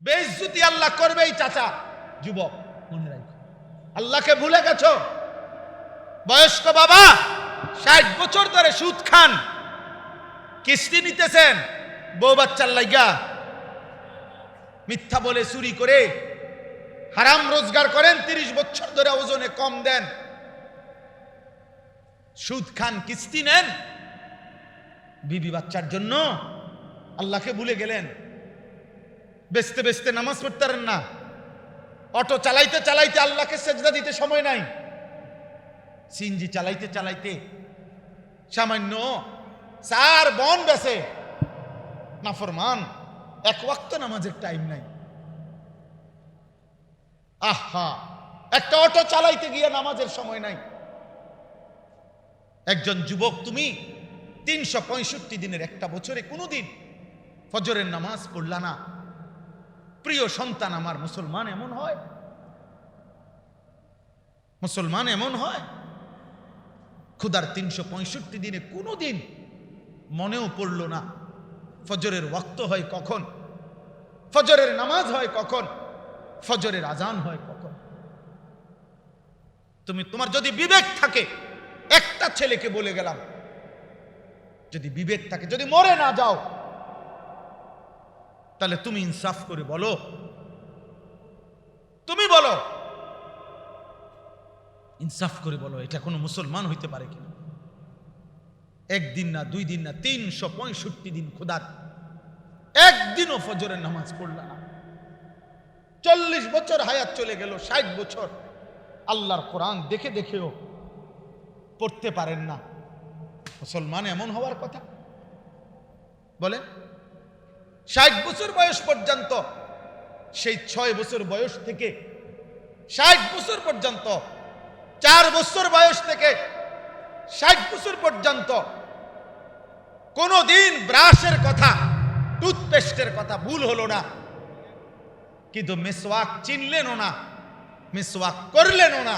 বেইজ্জতি আল্লাহ করবেই চাচা। যুবক মনে রাখো, আল্লাহকে ভুলে গেছো। বয়স্ক বাবা 60 বছর ধরে সুদ খান, কিস্তি নিতেছেন, বউ বাচ্চার লাইগা মিথ্যা বলে চুরি করে হারাম রোজগার করেন, 30 বছর ধরে ওজনে কম দেন, সুদ খান, কিস্তি নেন, বিবি বাচ্চার জন্য আল্লাহকে ভুলে গেলেন। বেচতে বেচতে নামাজ পড়তে পারেন না, অটো চালাইতে চালাইতে আল্লাহকে সেজদা দিতে সময় নাই, সিএনজি চালাইতে চালাইতে সামান্য 4 বন বেছে, নাফরমান, এক ওয়াক্ত নামাজের টাইম নাই। আহা, একটা অটো চালাইতে গিয়ে নামাজের সময় নাই। একজন যুবক, তুমি 365 দিনের একটা বছরে কোনোদিন ফজরের নামাজ পড়লা না। প্রিয় সন্তান আমার, মুসলমান এমন হয়? মুসলমান এমন হয়? খুদার 365 দিনে কোনোদিন মনেও পড়ল না ফজরের ওয়াক্ত হয় কখন, ফজরের নামাজ হয় কখন, ফজরের আজান হয় কখন। তোমার যদি বিবেক থাকে, একটা ছেলেকে বলে গেলাম, যদি বিবেক থাকে, যদি মরে না যাও, তাহলে তুমি ইনসাফ করে বলো, তুমি বলো, ইনসাফ করে বলো, এটা কোনো মুসলমান হইতে পারে কিনা? একদিন না, 2 দিন না, 365 দিন খোদার একদিনও ফজরের নামাজ পড়লা না। 40 বছর হায়াত চলে গেল, 60 বছর আল্লাহর কোরআন দেখে দেখেও পড়তে পারেন না। মুসলমান এমন হওয়ার কথা? বলে 60 বছর বয়স পর্যন্ত, সেই 6 বছর বয়স থেকে 60 বছর পর্যন্ত, 4 বছর বয়স থেকে 60 বছর পর্যন্ত কোনদিন ব্রাশের কথা, টুথপেস্টের কথা ভুল হলো না, কিন্তু মিসওয়াক চিনলেনও না, মিসওয়াক করলেনও না।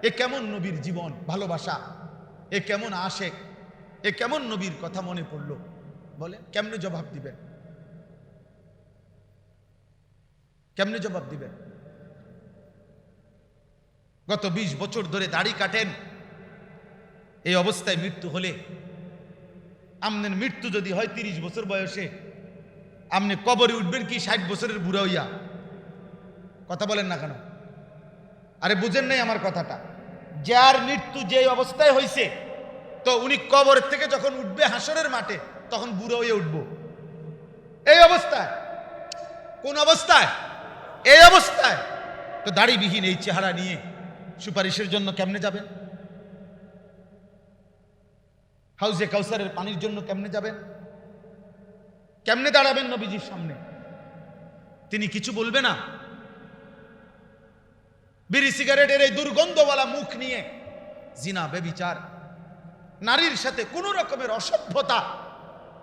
এ কেমন নবীর জীবন, ভালোবাসা, এ কেমন আশেক, এ কেমন নবীর কথা মনে পড়লো? বলে কেমনে জবাব দিবেন? কেমনে জবাব দিবেন? গত 20 বছর ধরে দাড়ি কাটেন, এই অবস্থায় মৃত্যু হলে, আমনের মৃত্যু যদি হয় 30 বছর বয়সে, আপনি কবরে উঠবেন কি 60 বছরের বুড়া হইয়া? কথা বলেন না কেন? আরে বুঝেন নাই আমার কথাটা? যার মৃত্যু যে অবস্থায় হয়েছে, তো উনি কবরের থেকে যখন উঠবে হাসরের মাঠে, তখন বুড়ো হয়ে উঠবো। এই অবস্থায়, কোন অবস্থায়? এই অবস্থায়। তো দাড়িবিহীন এই চেহারা নিয়ে সুপারিশের জন্য কেমনে যাবেন? হাউজে কাউসারের পানির জন্য কেমনে যাবেন? কেমনে দাঁড়াবেন নবীজির সামনে? তিনি কিছু বলবে না? বিড়ি সিগারেটের এই দুর্গন্ধওয়ালা মুখ নিয়ে জিনা, বেবিচার, নারীর সাথে কোন রকমের অসভ্যতা,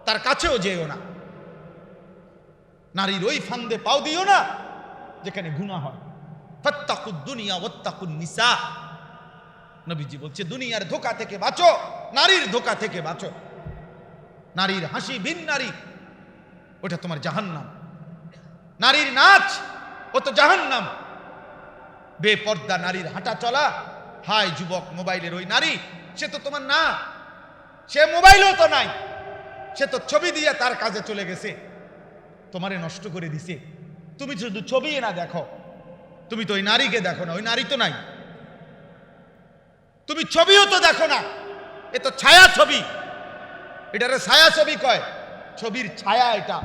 তার কাছেও যেও না। নারীর ওই ফান্দে পাও দিও না যেখানে গুনাহ হয়। ফাত্তাকুদ দুনিয়া ওয়াত্তাকুন নিসা। নবীজি বলছে, দুনিয়ার ধোঁকা থেকে বাঁচো, নারীর ধোঁকা থেকে বাঁচো। নারীর হাসি ভিন নারী, ওটা তোমার জাহান্নাম। নারীর নাচ, ও তো জাহান্নাম। বেপর্দা নারীর হাঁটা চলা, হায় যুবক, মোবাইলের ওই নারী, সে তো তোমার না, সে মোবাইলও তো নাই, সে তো ছবি দিয়ে তার কাজে চলে গেছে, তোমারে নষ্ট করে দিছে। তুমি শুধু ছবি না দেখো, তুমি তো ওই নারীকে দেখো না, ওই নারী তো নাই। তুমি ছবিও তো দেখো না, এ তো ছায়া ছবি, এটারে ছায়া ছবি কয়, ছবির ছায়া এটা।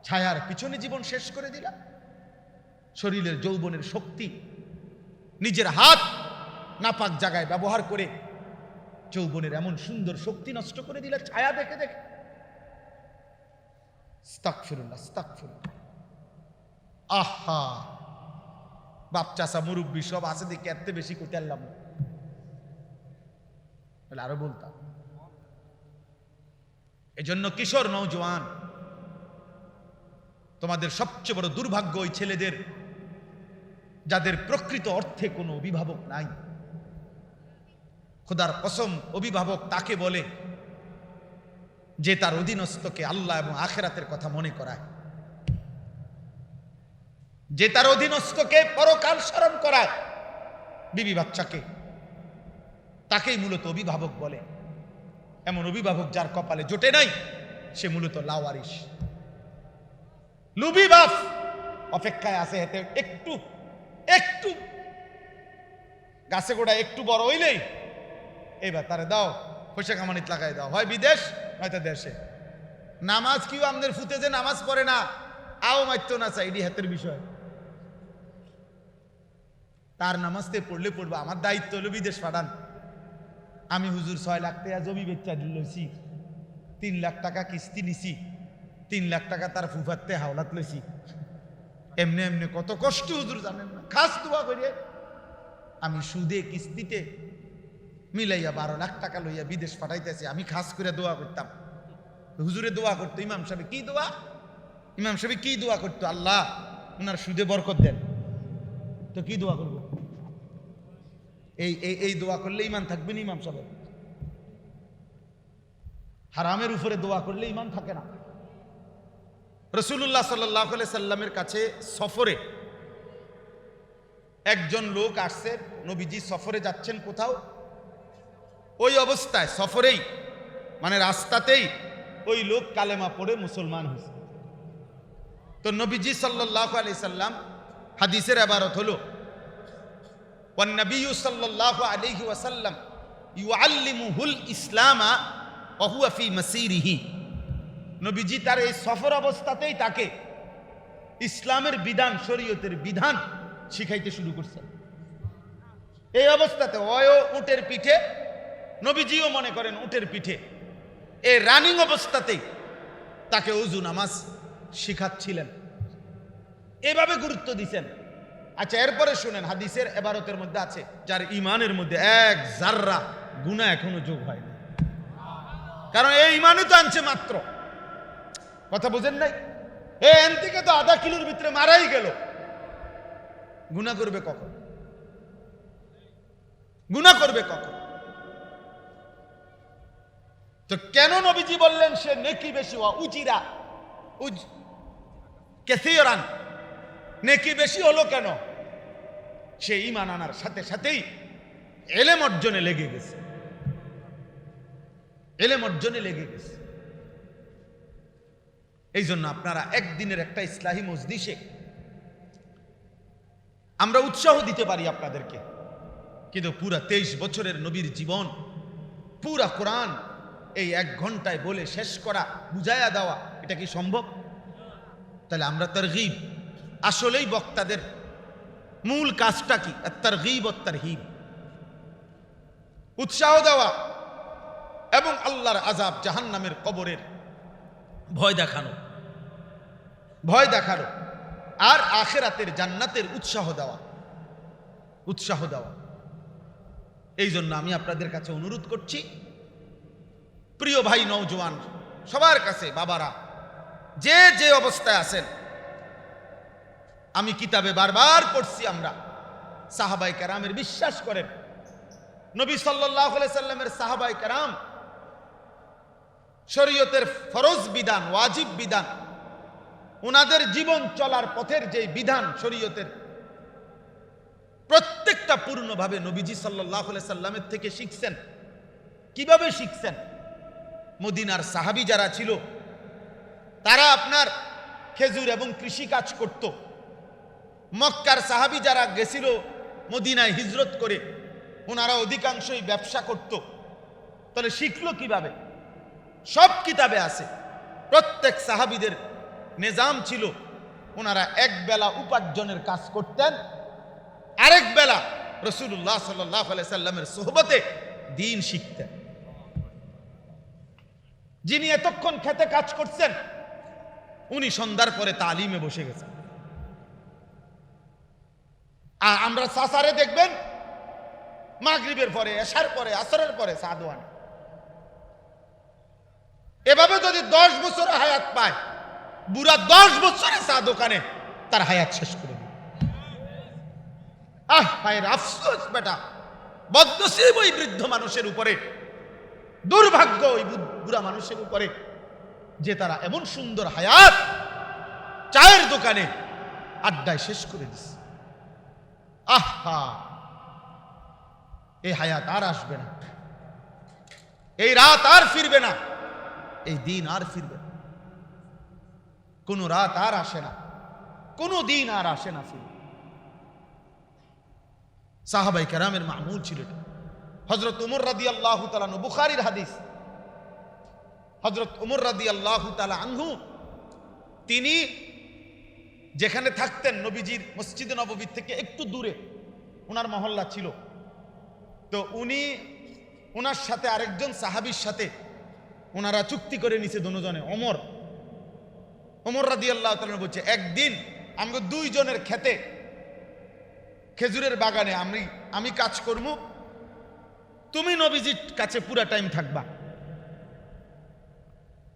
ছায়ার পিছনে জীবন শেষ করে দিলা। শরীরের যৌবনের শক্তি নিজের হাত নাপাক জায়গায় ব্যবহার করে যৌবনের এমন সুন্দর শক্তি নষ্ট করে দিলা ছায়া দেখে দেখে। আস্তাগফিরুল্লাহ, আস্তাগফিরুল্লাহ। আহা, বাপ চাচা মুরব্বী সব আছে দেখে এত বেশি করতে পারলাম না, আরো বলতাম। এজন্য কিশোর নওজোয়ান, তোমাদের সবচেয়ে বড় দুর্ভাগ্য ওই ছেলেদের যাদের প্রকৃত অর্থে কোনো অভিভাবক নাই। খোদার কসম, অভিভাবক তাকে বলে যে তার অধীনস্থকে আল্লাহ এবং আখেরাতের কথা মনে করায়। যে তার অধীনস্থকে পরকাল স্মরণ করায়, বিবি বাচ্চাকে, তাকেই মূলত অভিভাবক বলে। এমন অভিভাবক যার কপালে জোটে নাই, সে মূলত লাওয়ারিস, লুবি বাপ। অপেক্ষায় আছে হেতে একটু একটু গাছে গোড়া একটু বড় হইলেই এবার তারে দাও, পয়সা কামানিত লাগাই দাও, হয় বিদেশ হয়তো দেশে। নামাজ কিও আমাদের ফুতে যে নামাজ পড়ে না, আও মাইতো না চাই, এটি হাতের বিষয়। তার নামাজতে পড়লে পড়বা, আমার দায়িত্ব হলো বিদেশ পাঠান। আমি হুজুর 6 লাখ টাকা জমি বেচা লইছি, 3 লাখ টাকা কিস্তি নিছি, 3 লাখ টাকা তার ফুফাতে হাওলাত লইছি। এমনি এমনি কত কষ্ট হুজুর জানেন না। খাস দোয়া করিয়ে আমি সুদে কিস্তিতে মিলাইয়া 12 লাখ টাকা লইয়া বিদেশ পাঠাইতেছি। আমি খাস করে দোয়া করতাম, হুজুরে দোয়া করতো। ইমাম সাহেব কি দোয়া, ইমাম সাহেব কি দোয়া করতো, আল্লাহ ওনার সুদে বরকত দেন। তো কি দোয়া করবো? এই দোয়া করলে ইমান থাকবে না ইমাম সাহেব। হারামের উপরে দোয়া করলে ইমান থাকে না। রাসূলুল্লাহ সাল্লাল্লাহু আলাইহি সাল্লামের কাছে সফরে একজন লোক আসছে, নবীজি সফরে যাচ্ছেন কোথাও, ওই অবস্থায় সফরেই মানে রাস্তাতেই ওই লোক কালেমা পড়ে মুসলমান হয়েছে। তো নবীজি সাল্লাল্লাহু আলাইহি সাল্লাম, হাদিসের ইবারত হলো ওয়ান নবিয়্যু সাল্লাল্লাহু আলাইহি ওয়াসাল্লাম ইউআল্লিমুহুল ইসলামা ওয়া হুয়া ফি মাসিরিহি। নবীজি তার এই সফর অবস্থাতেই তাকে ইসলামের বিধান, শরীয়তের বিধান শিখাইতে শুরু করছেন। এই অবস্থাতে ওয়ও উটের পিঠে, নবীজিও মনে করেন উটের পিঠে, এই রানিং অবস্থাতেই তাকে ওযু নামাজ শিখাচ্ছিলেন, এভাবে গুরুত্ব দিচ্ছেন। আচ্ছা, এরপরে শুনেন, হাদিসের ইবারতের মধ্যে আছে যার ইমানের মধ্যে এক জাররা গুনাহ এখনো যোগ হয়নি। কারণ এই ইমানই তো আনছে মাত্র, কথা বুঝেন নাই? এন থেকে তো আধা কিলোর ভিতরে মারাই গেল, গুনাহ করবে কখন? গুনাহ করবে কখন? তো কেন নবীজি বললেন সে নেকি বেশি, উজিরা কাসীরান, নেকি বেশি হলো কেন? সে ঈমান আনার সাথে সাথেই ইলম অর্জনে লেগে গেছে, ইলম অর্জনে লেগে গেছে। এই জন্য আপনারা একদিনের একটা ইসলাহি মজলিসে আমরা উৎসাহ দিতে পারি আপনাদেরকে, কিন্তু পুরা 23 বছরের নবীর জীবন, পুরা কোরআন এই 1 ঘন্টায় বলে শেষ করা, বুঝাইয়া দেওয়া, এটা কি সম্ভব? তাহলে আমরা তারগীব, আসলেই বক্তাদের মূল কাজটা কি? তারগীব ও তারহিব, উৎসাহ দেওয়া এবং আল্লাহর আযাব, জাহান্নামের কবরের ভয় দেখানো, ভয় দেখানো, আর আখিরাতের জান্নাতের উৎসাহ দেওয়া, উৎসাহ দেওয়া। এই জন্য আমি আপনাদের কাছে অনুরোধ করছি, প্রিয় ভাই নওজোয়ান সবার কাছে, বাবারা যে যে অবস্থায় আছেন, আমি কিতাবে বারবার পড়ছি, আমরা সাহাবায়ে কেরামের বিশ্বাস করেন, নবী সাল্লাল্লাহু আলাইহি সাল্লামের সাহাবায়ে কেরাম শরীয়তের ফরজ বিধান, ওয়াজিব বিধান, ওনাদের জীবন চলার পথের যে বিধান শরীয়তের, প্রত্যেকটা পূর্ণভাবে নবীজি সাল্লাল্লাহু আলাইহি সাল্লামের থেকে শিখছেন। কিভাবে শিখছেন? মদিনার সাহাবী যারা ছিল, তারা আপনার খেজুর এবং কৃষি কাজ করত। মক্কার সাহাবী যারা গেছিল মদিনায় হিজরত করে, ওনারা অধিকাংশই ব্যবসা করত। তাহলে শিখলো কিভাবে? সব কিতাবে আছে। প্রত্যেক সাহাবীদের নিজাম ছিল, ওনারা এক বেলা উপার্জনের কাজ করতেন, আরেক বেলা রাসূলুল্লাহ সাল্লাল্লাহু আলাইহি সাল্লামের সোহবতে দ্বীন শিখতেন। যিনি এতক্ষণ খেতে কাজ করছেন, উনি সন্ধ্যার পরে তালিমে বসে গেছেন। আর আমরা সাসারে দেখবেন মাগরিবের পরে, এশার পরে, আসরের পরে চা দোয়ান। এভাবে যদি 10 বছর হায়াত পায়, বুড়া 10 বছরে চা দোকানে তার হায়াত শেষ করে দিবে। ভাইয়ের আফসোস, বেটা বদনসিব ওই বৃদ্ধ মানুষের উপরে, দুর্ভাগ্য ওই বুড়া মানুষের উপরে, যে তারা এমন সুন্দর হায়াত চায়ের দোকানে আড্ডায় শেষ করে দিস। আহা, এই হায়াত আর আসবে না, এই রাত আর ফিরবে না, এই দিন আর ফিরবে না। কোন রাত আর আসে না, কোন দিন আর আসে না ফিরবে। সাহাবায়ে কেরামের মামুল ছিল এটা। হযরত ওমর রাদিয়াল্লাহু তাআলা আনহু, বুখারীর হাদিস, হযরত ওমর রাদিয়াল্লাহু তাআলা আনহু তিনি যেখানে থাকতেন নবীজির মসজিদে নববী থেকে একটু দূরে ওনার মহল্লা ছিল। তো উনি ওনার সাথে আরেকজন সাহাবীর সাথে ওনারা চুক্তি করে নিছে দুজনে। ওমর রাদিয়াল্লাহু তাআলা বলছে, একদিন আমাকে দুইজনের খেতে খেজুরের বাগানে আমি কাজ করব, তুমি নবীজির কাছে পুরা টাইম থাকবা।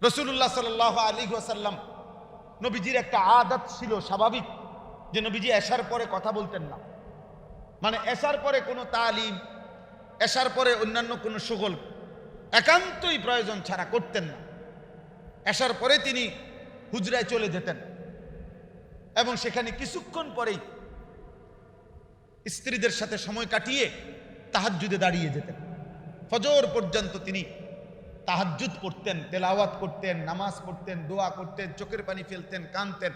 রাসূলুল্লাহ সাল্লাল্লাহু আলাইহি ওয়াসাল্লাম, নবীজির একটা আদত ছিল স্বাভাবিক, যে নবীজি এশার পরে কথা বলতেন না। মানে এশার পরে কোনো তালিম, এশার পরে অন্যান্য কোনো শুগল একান্তই প্রয়োজন ছাড়া করতেন না। এশার পরে তিনি হুজরায় চলে যেতেন এবং সেখানে কিছুক্ষণ পরেই স্ত্রীদের সাথে সময় কাটিয়ে তাহাজ্জুদে দাঁড়িয়ে যেতেন। ফজর পর্যন্ত তিনি তাহাজ্জুদ পড়তেন, তেলাওয়াত করতেন, নামাজ পড়তেন, দোয়া করতেন, চোখের পানি ফেলতেন, কাঁদতেন।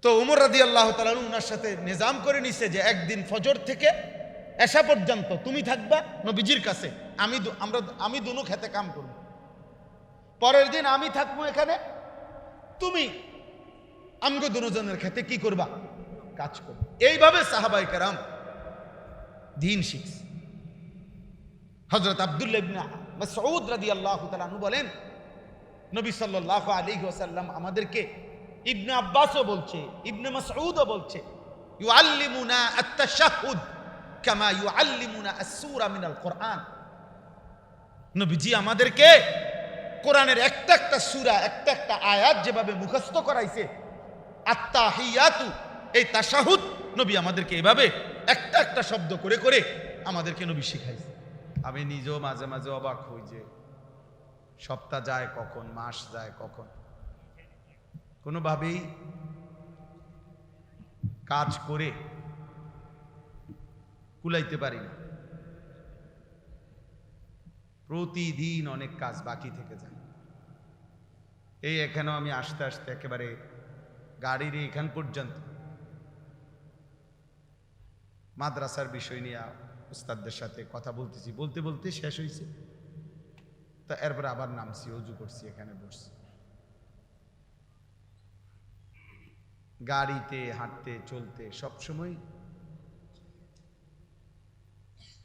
তো ওমর রাদিয়াল্লাহু তাআলা ওনার সাথে নিজাম করে নিছে যে একদিন ফজর থেকে এশা পর্যন্ত তুমি থাকবা নবীজির কাছে, আমি দুনো খেতে কাম করব। পরের দিন আমি থাকবো এখানে, তুমি আমগো দুজনের খেতে কি করবা? কাজ করবে। এইভাবে সাহাবায়ে কেরাম দ্বীন শিখছে। হযরত আব্দুল্লাহ ইবনে মাসউদ রাদিয়াল্লাহু তাআলা আনহু বলেন, নবী সাল্লাল্লাহু আলাইহি ওয়াসাল্লাম আমাদেরকে, ইবনে আব্বাসও বলছে, ইবনে মাসউদও বলছে, ইউআল্লিমুনা আত-তাশাহুদ কামা ইউআল্লিমুনা আস-সূরা মিনাল কোরআন। নবীজি আমাদেরকে কোরআনের একটা একটা সূরা, একটা একটা আয়াত যেভাবে মুখস্থ করাইছে, আত-তাহিয়াতু, এই তাশাহুদ নবী আমাদেরকে এভাবে একটা একটা শব্দ করে করে আমাদেরকে নবী শিখাইছে। আমি নিজেও মাঝে মাঝে অবাক হই যে সপ্তাহ যায় কখন, মাস যায় কখন, কোনোভাবেই কাজ করে কুলাইতে পারি না। প্রতিদিন অনেক কাজ বাকি থেকে যায়। এই এখানেও আমি আসতে আসতে একেবারে গাড়ির এখান পর্যন্ত মাদ্রাসার বিষয় নিয়ে উস্তাদদের সাথে কথা বলতেছি, বলতে বলতে শেষ হয়েছে। তো এরপরে আবার নামছি, ওযু করছি, এখানে বসছি। গাড়িতে হাঁটতে চলতে সবসময়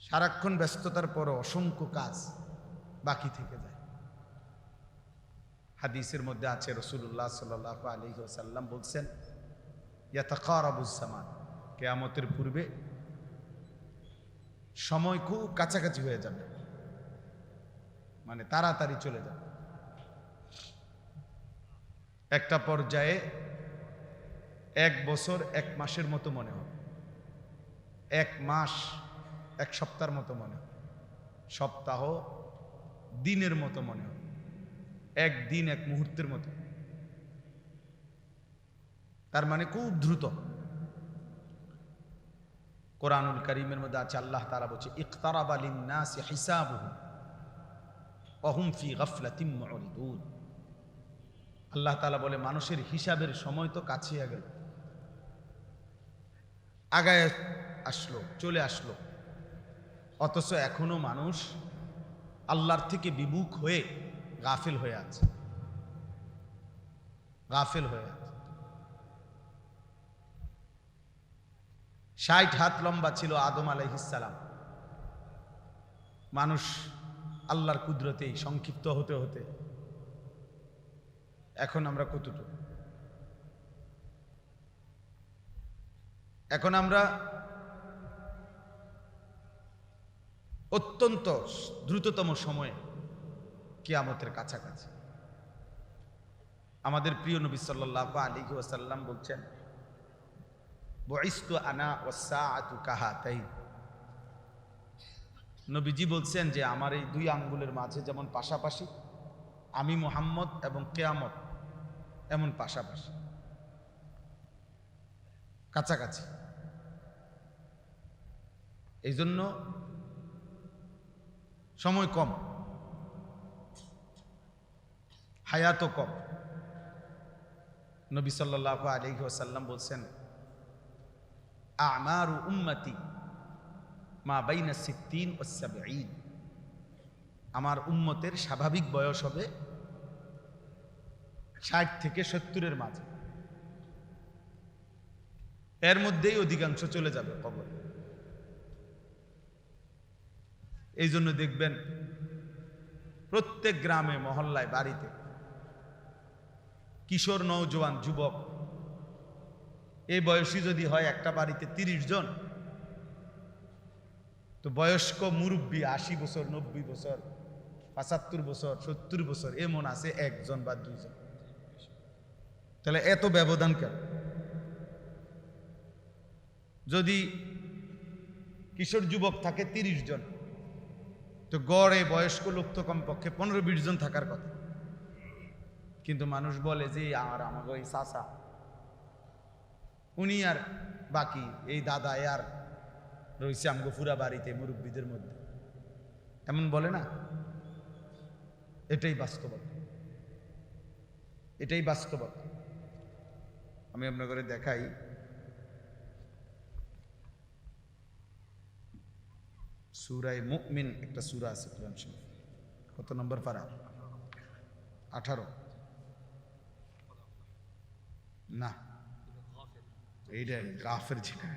সারাক্ষণ ব্যস্ততার পরও অসংখ্য কাজ বাকি থেকে যায়। হাদিসের মধ্যে আছে, রাসূলুল্লাহ সাল্লাল্লাহু আলাইহি ওয়াসাল্লাম বলছেন, ইয়াতাকারাবুজ জামান, কিয়ামতের পূর্বে সময় খুব কাছাকাছি হয়ে যাবে, মানে তাড়াতাড়ি চলে যাবে। একটা পর্যায়ে 1 বছর 1 মাসের মতো মনে হবে, 1 মাস 1 সপ্তাহের মতো মনে হবে, সপ্তাহ দিনের মতো মনে হবে, 1 দিন 1 মুহূর্তের মতো। তার মানে খুব দ্রুত। কোরআনুল কারীমের মধ্যে আছে, আল্লাহ তাআলা বলছে, ইকতারাবা লিন-নাসি হিসাবুহুম ওয়া হুম ফি গাফলাতিন মুরিদুন। আল্লাহ তাআলা বলে, মানুষের হিসাবের সময় তো কাছে গেল, আগায় আসলো, চলে আসলো, অথচ এখনো মানুষ আল্লাহর থেকে বিমুখ হয়ে গাফিল হয়ে আছে, গাফিল হয়ে আছে। 60 হাত লম্বা ছিল আদম আলাইহিস সালাম। মানুষ আল্লাহর কুদরতেই সংক্ষিপ্ত হতে হতে এখন আমরা কতটুকু? এখন আমরা অত্যন্ত দ্রুততম সময়ে কিয়ামতের কাছাকাছি। আমাদের প্রিয় নবী সাল্লাল্লাহু আলাইহি ওয়াসাল্লাম বলছেন, বুইস্তু আনা ওয়াস-সাআতু কাহাতাইন। নবীজি বলছেন যে আমার এই 2 আঙ্গুলের মাঝে যেমন পাশাপাশি, আমি মুহাম্মদ এবং কিয়ামত এমন পাশাপাশি। কাছাকাছি। এই জন্য সময় কম, হায়াতও কম। নবী সাল্লাল্লাহু আলাইহি ওয়াসাল্লাম বলছেন, আমারু উম্মতি মা বাইনা 60 ও 70। আমার উম্মতের স্বাভাবিক বয়স হবে 60 থেকে 70-এর মাঝে। এর মধ্যেই অধিকাংশ চলে যাবে কবরে। এই জন্য দেখবেন প্রত্যেক গ্রামে, মহল্লায়, বাড়িতে কিশোর, নওজোয়ান, যুবক এই বয়সী যদি হয় একটা বাড়িতে 30 জন, তো বয়স্ক মুরব্বী 80 বছর, 90 বছর, 75 বছর, 70 বছর এমন আছে 1 জন বা 2 জন। তাহলে এত ব্যবধান কেন? যদি কিশোর যুবক থাকে 30 জন, তো গড়ে বয়স্ক লোক তো কমপক্ষে 15-20 জন থাকার কথা। কিন্তু মানুষ বলে যে আমাকে ওই চাচা, উনি আর বাকি এই দাদা আর রয়েছে আমগো পুরা বাড়িতে মুরব্বীদের মধ্যে, এমন বলে না? এটাই বাস্তবতা, এটাই বাস্তবতা। আমি আপনাকে দেখাই, সূরা মুমিন একটা সূরা আছে কোরআন শরীফ। কত নম্বর পারা? 18 না, এইটা গাফের যেটা,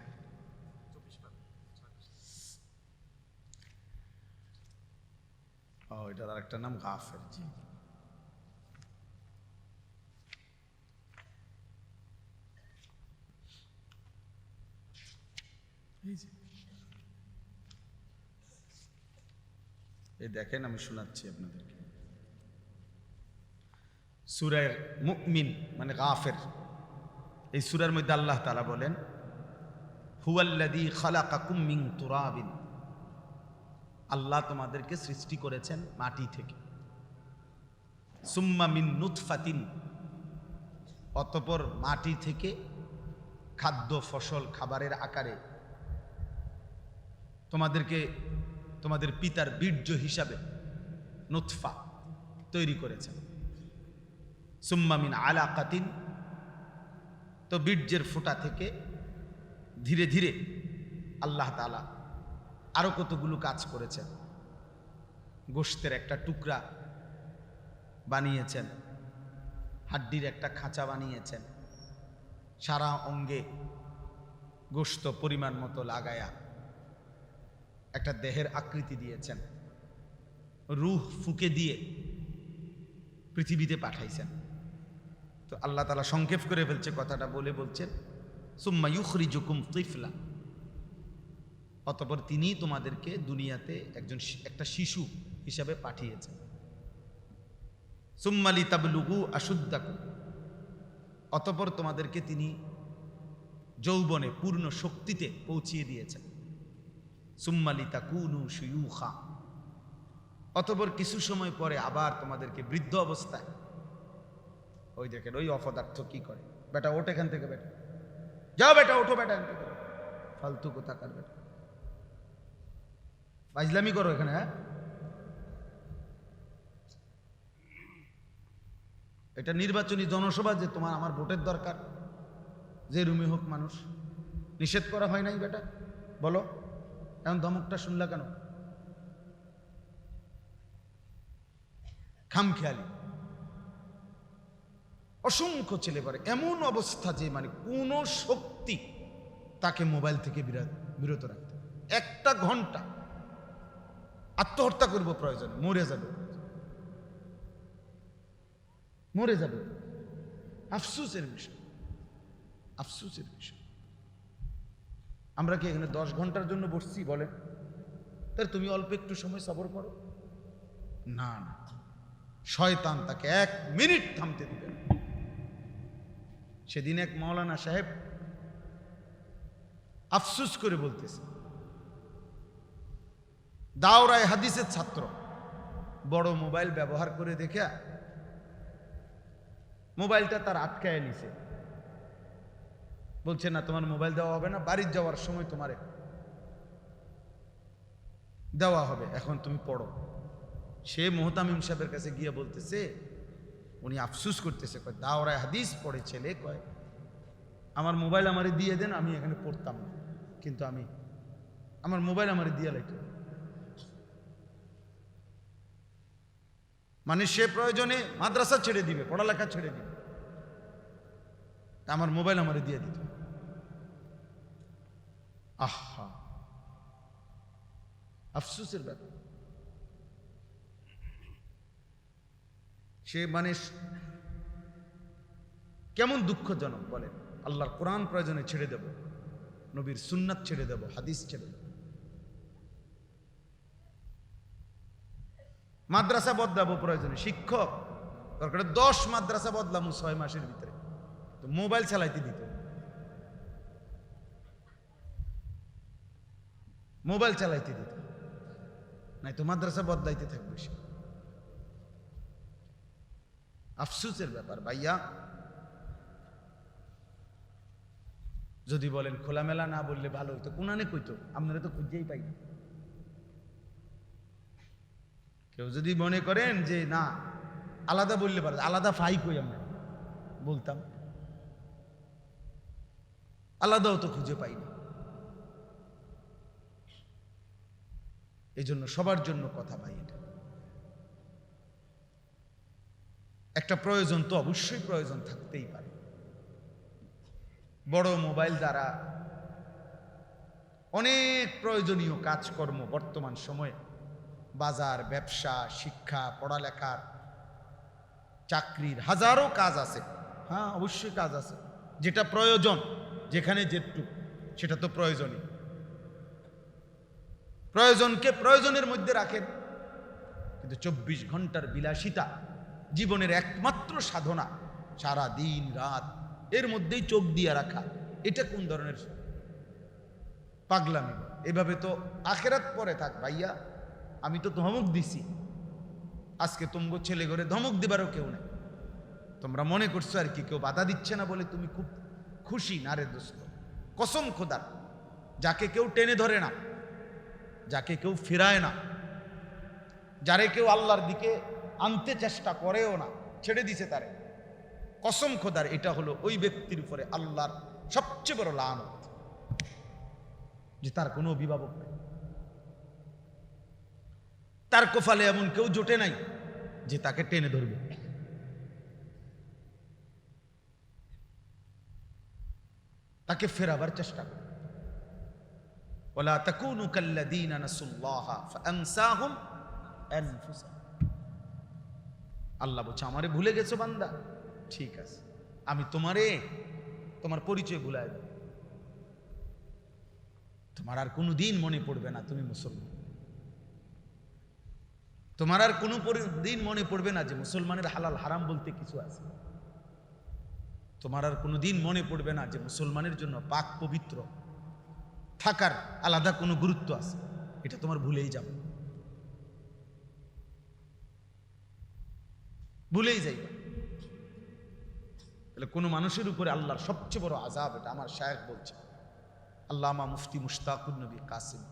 ও এটার আরেকটা নাম গাফের। জি, এই দেখেন, আমি শোনাচ্ছি আপনাদেরকে। সূরা মুমিন মানে গাফের, এই সূরার মধ্যে আল্লাহ তাআলা বলেন, হুয়াল্লাযী খালাকাকুম মিন তুরাবিন। আল্লাহ তোমাদেরকে সৃষ্টি করেছেন মাটি থেকে। সুম্মা মিন নুতফাতিন, অতঃপর মাটি থেকে খাদ্য, ফসল, খাবারের আকারে তোমাদেরকে তোমাদের পিতার বীর্য হিসাবে নুতফা তৈরি করেছেন। সুম্মা মিন আলাকাতিন, তো বীর্যের ফোঁটা থেকে ধীরে ধীরে আল্লাহ তাআলা আরো কতগুলো কাজ করেছেন। গোশতের একটা টুকরা বানিয়েছেন, হাড্ডির একটা খাঁচা বানিয়েছেন, সারা অঙ্গে গোশত পরিমাণ মতো লাগায়া একটা দেহের আকৃতি দিয়েছেন, রূহ ফুঁকে দিয়ে পৃথিবীতে পাঠাইছেন। তো আল্লাহ তাআলা সংক্ষেপ করে ফেলছে কথাটা, বলে বলছেন, সুম্মা ইউখরিজুকুম তিফলা, অতঃপর তিনি তোমাদেরকে দুনিয়াতে একটা শিশু হিসাবে পাঠিয়েছেন। সুম্মা লিতাবলুগু আশুদ্দাকুম, অতঃপর তোমাদেরকে তিনি যৌবনে পূর্ণ শক্তিতে পৌঁছিয়ে দিয়েছেন। সুম্মা লিতাকুনু শুয়ুখা, অতঃপর কিছু সময় পরে আবার তোমাদেরকে বৃদ্ধ অবস্থায়। ওই দেখেন ওই অপদার্থ কি করে, বেটা ওঠ এখান থেকে, বেটা যাও, বেটা ওঠো, বেটা এখান থেকে, ফালতু কোথাকার বেটা, ফাজলামি করো এখানে। হ্যাঁ, এটা নির্বাচনী জনসভা, যে তোমার আমার ভোটের দরকার, যে রুমে হোক মানুষ, নিষেধ করা হয় নাই বেটা, বলো এখন ধমকটা শুনলা কেন? খামখেয়ালি অসংখ্য ছেলে পারে এমন অবস্থা যে মানে কোন শক্তি তাকে মোবাইল থেকে বিরত রাখতে। 1 ঘন্টা আত্মহত্যা করব প্রয়োজনে, মরে যাবে, মরে যাবে। আফসোসের বিষয়, আফসোসের বিষয়। আমরা কি এখানে 10 ঘন্টার জন্য বসছি বলেন? তাহলে তুমি অল্প একটু সময় সবর করো। না না, শয়তান তাকে 1 মিনিট থামতে দিবে না। সেদিন এক মাওলানা সাহেব আফসোস করে বলতেছে, দাওরায়ে হাদিসের ছাত্র, বড় মোবাইল ব্যবহার করে দেখে মোবাইলটা তার আটকায় নিছে। বলছে না তোমার মোবাইল দেওয়া হবে না, বাড়ির যাওয়ার সময় তোমারে দেওয়া হবে, এখন তুমি পড়ো। সে মুহতামিম সাহেবের কাছে গিয়ে বলতেছে, উনি আফসুস করতেছে, কয় দাওরায় হাদিস পড়ে ছেলে, কয় আমার মোবাইল আমারে দিয়ে দেন, আমি এখানে পড়তাম না, কিন্তু আমি আমার মোবাইল আমারে দিয়ে লাগতো। মানে সে প্রয়োজনে মাদ্রাসা ছেড়ে দিবে, পড়ালেখা ছেড়ে দিবে, আমার মোবাইল আমারে দিয়ে দিত। আহা, আফসোসের ব্যাপার। সে মানে কেমন দুঃখজনক বলেন। আল্লাহর কোরআন প্রয়োজনে ছেড়ে দেব, নবীর সুন্নাত ছেড়ে দেব, হাদিস ছেড়ে দেব। মাদ্রাসা বদলাবো প্রয়োজনে, শিক্ষক দরকার 10 মাদ্রাসা বদলামু 6 মাসের ভিতরে, তো মোবাইল চালাইতে দিত, মোবাইল চালাইতে দিত, নাই তো মাদ্রাসা বদলাইতে থাকবে সে। আফসোসের ব্যাপার ভাইয়া। যদি বলেন খোলামেলা না বললে ভালো হইতো, কোনানে কইতো, আপনারা তো খুঁজেই পাই না। কেউ যদি মনে করেন যে না আলাদা বললে পারে, আলাদা ফাই কই আমরা বলতাম, আলাদাও তো খুঁজে পাই না। এই জন্য সবার জন্য কথা ভাই, এটা একটা প্রয়োজন তো অবশ্যই প্রয়োজন থাকতেই পারে। বড় মোবাইল দ্বারা অনেক প্রয়োজনীয় কাজকর্ম বর্তমান সময়ে, বাজার, ব্যবসা, শিক্ষা, পড়ালেখার, চাকরির হাজারো কাজ আছে। হ্যাঁ, অবশ্যই কাজ আছে, যেটা প্রয়োজন, যেখানে যেটুক সেটা তো প্রয়োজনই। প্রয়োজনকে প্রয়োজনের মধ্যে রাখেন, কিন্তু 24 ঘন্টার বিলাসিতা জীবনের একমাত্র সাধনা, সারা দিন রাত এর মধ্যেই চোখ দিয়ে রাখা, এটা কোন ধরনের পাগলামি? এভাবে তো আখেরাত পরে থাক ভাইয়া। আমি তো ধমক দিছি, আজকে তুমগো ছেলে ঘরে ধমক দিবারও কেউ নেই। তোমরা মনে করছো আর কি কেউ বাধা দিচ্ছে না বলে তুমি খুব খুশি? না রে দোস্ত, কসম খোদার, যাকে কেউ টেনে ধরে না, যাকে কেউ ফেরায় না, যারে কেউ আল্লাহর দিকে আনতে চেষ্টা করেও না, ছেড়ে দিছে তারে, কসম খোদার এটা হলো ওই ব্যক্তির উপরে আল্লাহর সবচেয়ে বড় লানত, যে তার কোনো অভিভাবক নাই, তার কপালে এমন কেউ জোটে নাই যে তাকে টেনে ধরবে। তাকে ফেরাবার চেষ্টা করে। ওয়ালা তাকুনু কাল্লাযীনা নাসুল্লাহা ফাআনসাহুম আনফুসাহুম। আল্লাহ বলছে আমারে ভুলে গেছো বান্দা, ঠিক আছে, আমি তোমার পরিচয় ভুলায় দেব, তোমার আর কোনো দিন মনে পড়বে না তুমি মুসলমান, তোমার আর কোনো দিন মনে পড়বে না যে মুসলমানের হালাল হারাম বলতে কিছু আছে, তোমার আর কোনো দিন মনে পড়বে না যে মুসলমানের জন্য পাক পবিত্র থাকার আলাদা কোনো গুরুত্ব আছে, এটা তোমার ভুলেই যাবে, ভুলেই যাইবে। তাহলে কোনো মানুষের উপরে আল্লাহর সবচেয়ে বড় আযাব, এটা আমার শায়েখ বলছে, আল্লামা মুফতি মুশতাকুন নবী কাসিম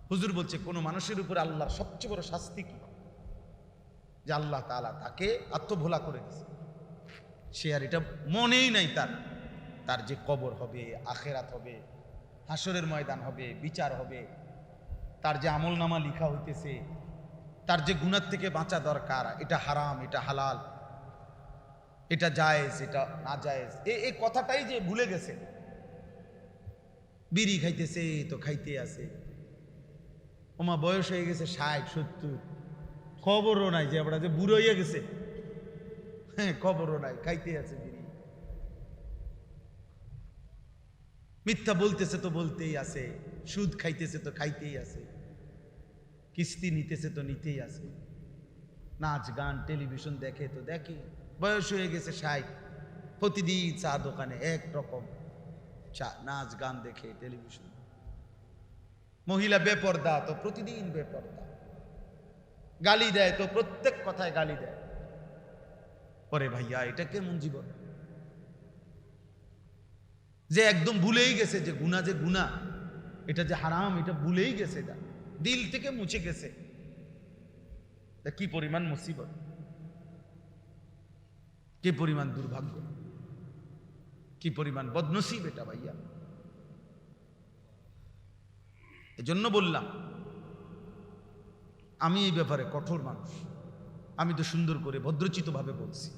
হুজুর বলছে, কোনো মানুষের উপরে আল্লাহর সবচেয়ে বড় শাস্তি কি? যে আল্লাহ তাআলা তাকে আত্মভোলা করে দিয়েছে, সে আর এটা মনেই নাই তার যে কবর হবে, আখেরাত হবে, হাসরের ময়দান হবে, বিচার হবে, তার যে আমলনামা লিখা হইতেছে, তার যে গুনাহ থেকে বাঁচা দরকার, এটা হারাম, এটা হালাল, এটা জায়েজ, এটা না জায়েজ, এই কথাটাই যে ভুলে গেছে। বিড়ি খাইতেছে তো খাইতে আছে, ওমা বয়স হয়ে গেছে 60-70, খবরও নাই যে আমরা যে বুড়ো হইয়া গেছে, হ্যাঁ খবরও নাই, খাইতে আছে বিড়ি। মিথ্যা বলতেছে তো বলতেই আছে, সুদ খাইতেছে তো খাইতেই আছে, কিস্তি নিতেছে তো নিতেই আছে, নাচ গান টেলিভিশন দেখে তো দেখে, বয়স হয়ে গেছে 60, প্রতিদিন চা দোকানে একরকম চা, নাচ গান দেখে টেলিভিশন। মহিলা বেপর্দা তো প্রতিদিন বেপর্দা, গালি দেয় তো প্রত্যেক কথায় গালি দেয়। পরে ভাইয়া এটা কেমন জীবন? যে একদম ভুলেই গেছে যে গুনাহ, এটা যে হারাম, এটা ভুলেই গেছে, এটা দিল থেকে মুছে গেছে। কি পরিমাণ মুসিবত, কি পরিমাণ দুর্ভাগ্য, কি পরিমাণ বদনসিব এটা ভাইয়া। এজন্য বললাম আমি এই ব্যাপারে কঠোর মানুষ। আমি তো সুন্দর করে ভদ্রচিত ভাবে বলছি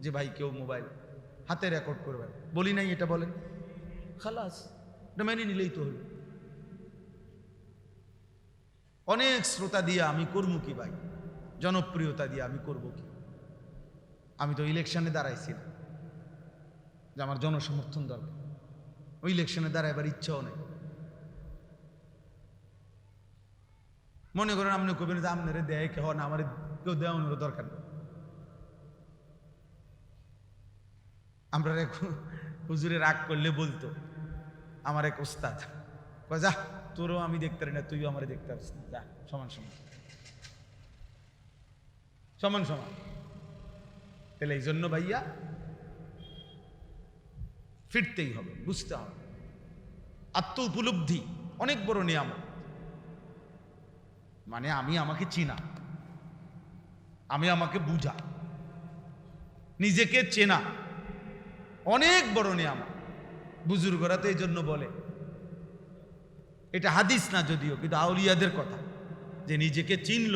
যে ভাই কেউ মোবাইল হাতে রেকর্ড করবেন, বলি নাই এটা বলেন, খালাস, এটা মেনে নিলেই তো হলো। অনেক শ্রোতা দিয়ে আমি করবো কি ভাই, জনপ্রিয়তা দিয়ে আমি করব কি? আমি তো ইলেকশনে দাঁড়াইছি না যে আমার জনসমর্থন দরকার, ওই ইলেকশনে দাঁড়াইবার ইচ্ছাও নেই। মনে করেন আপনি কবেন যে আপনারে দেয় কেউ না, আমার কেউ দেওয়ানোর দরকার নেই। আমরা হুজুরে রাগ করলে বলতো আমার এক ওস্তাদ, যা তোরও আমি দেখতে পারি না, তুইও আমারে দেখতে পারিস না, যা সমান সমান সমান সমান। তাহলে এই জন্য ভাইয়া ফিরতেই হবে, বুঝতে হবে আত্ম উপলব্ধি অনেক বড় নিয়ামত। মানে আমি আমাকে চিনা, আমি আমাকে বুঝা, নিজেকে চেনা অনেক বড় নিয়ামত। বুজুর্গরা তো এই জন্য বলে, এটা হাদিস না যদিও, কিন্তু আউলিয়াদের কথা, যে নিজেকে চিনল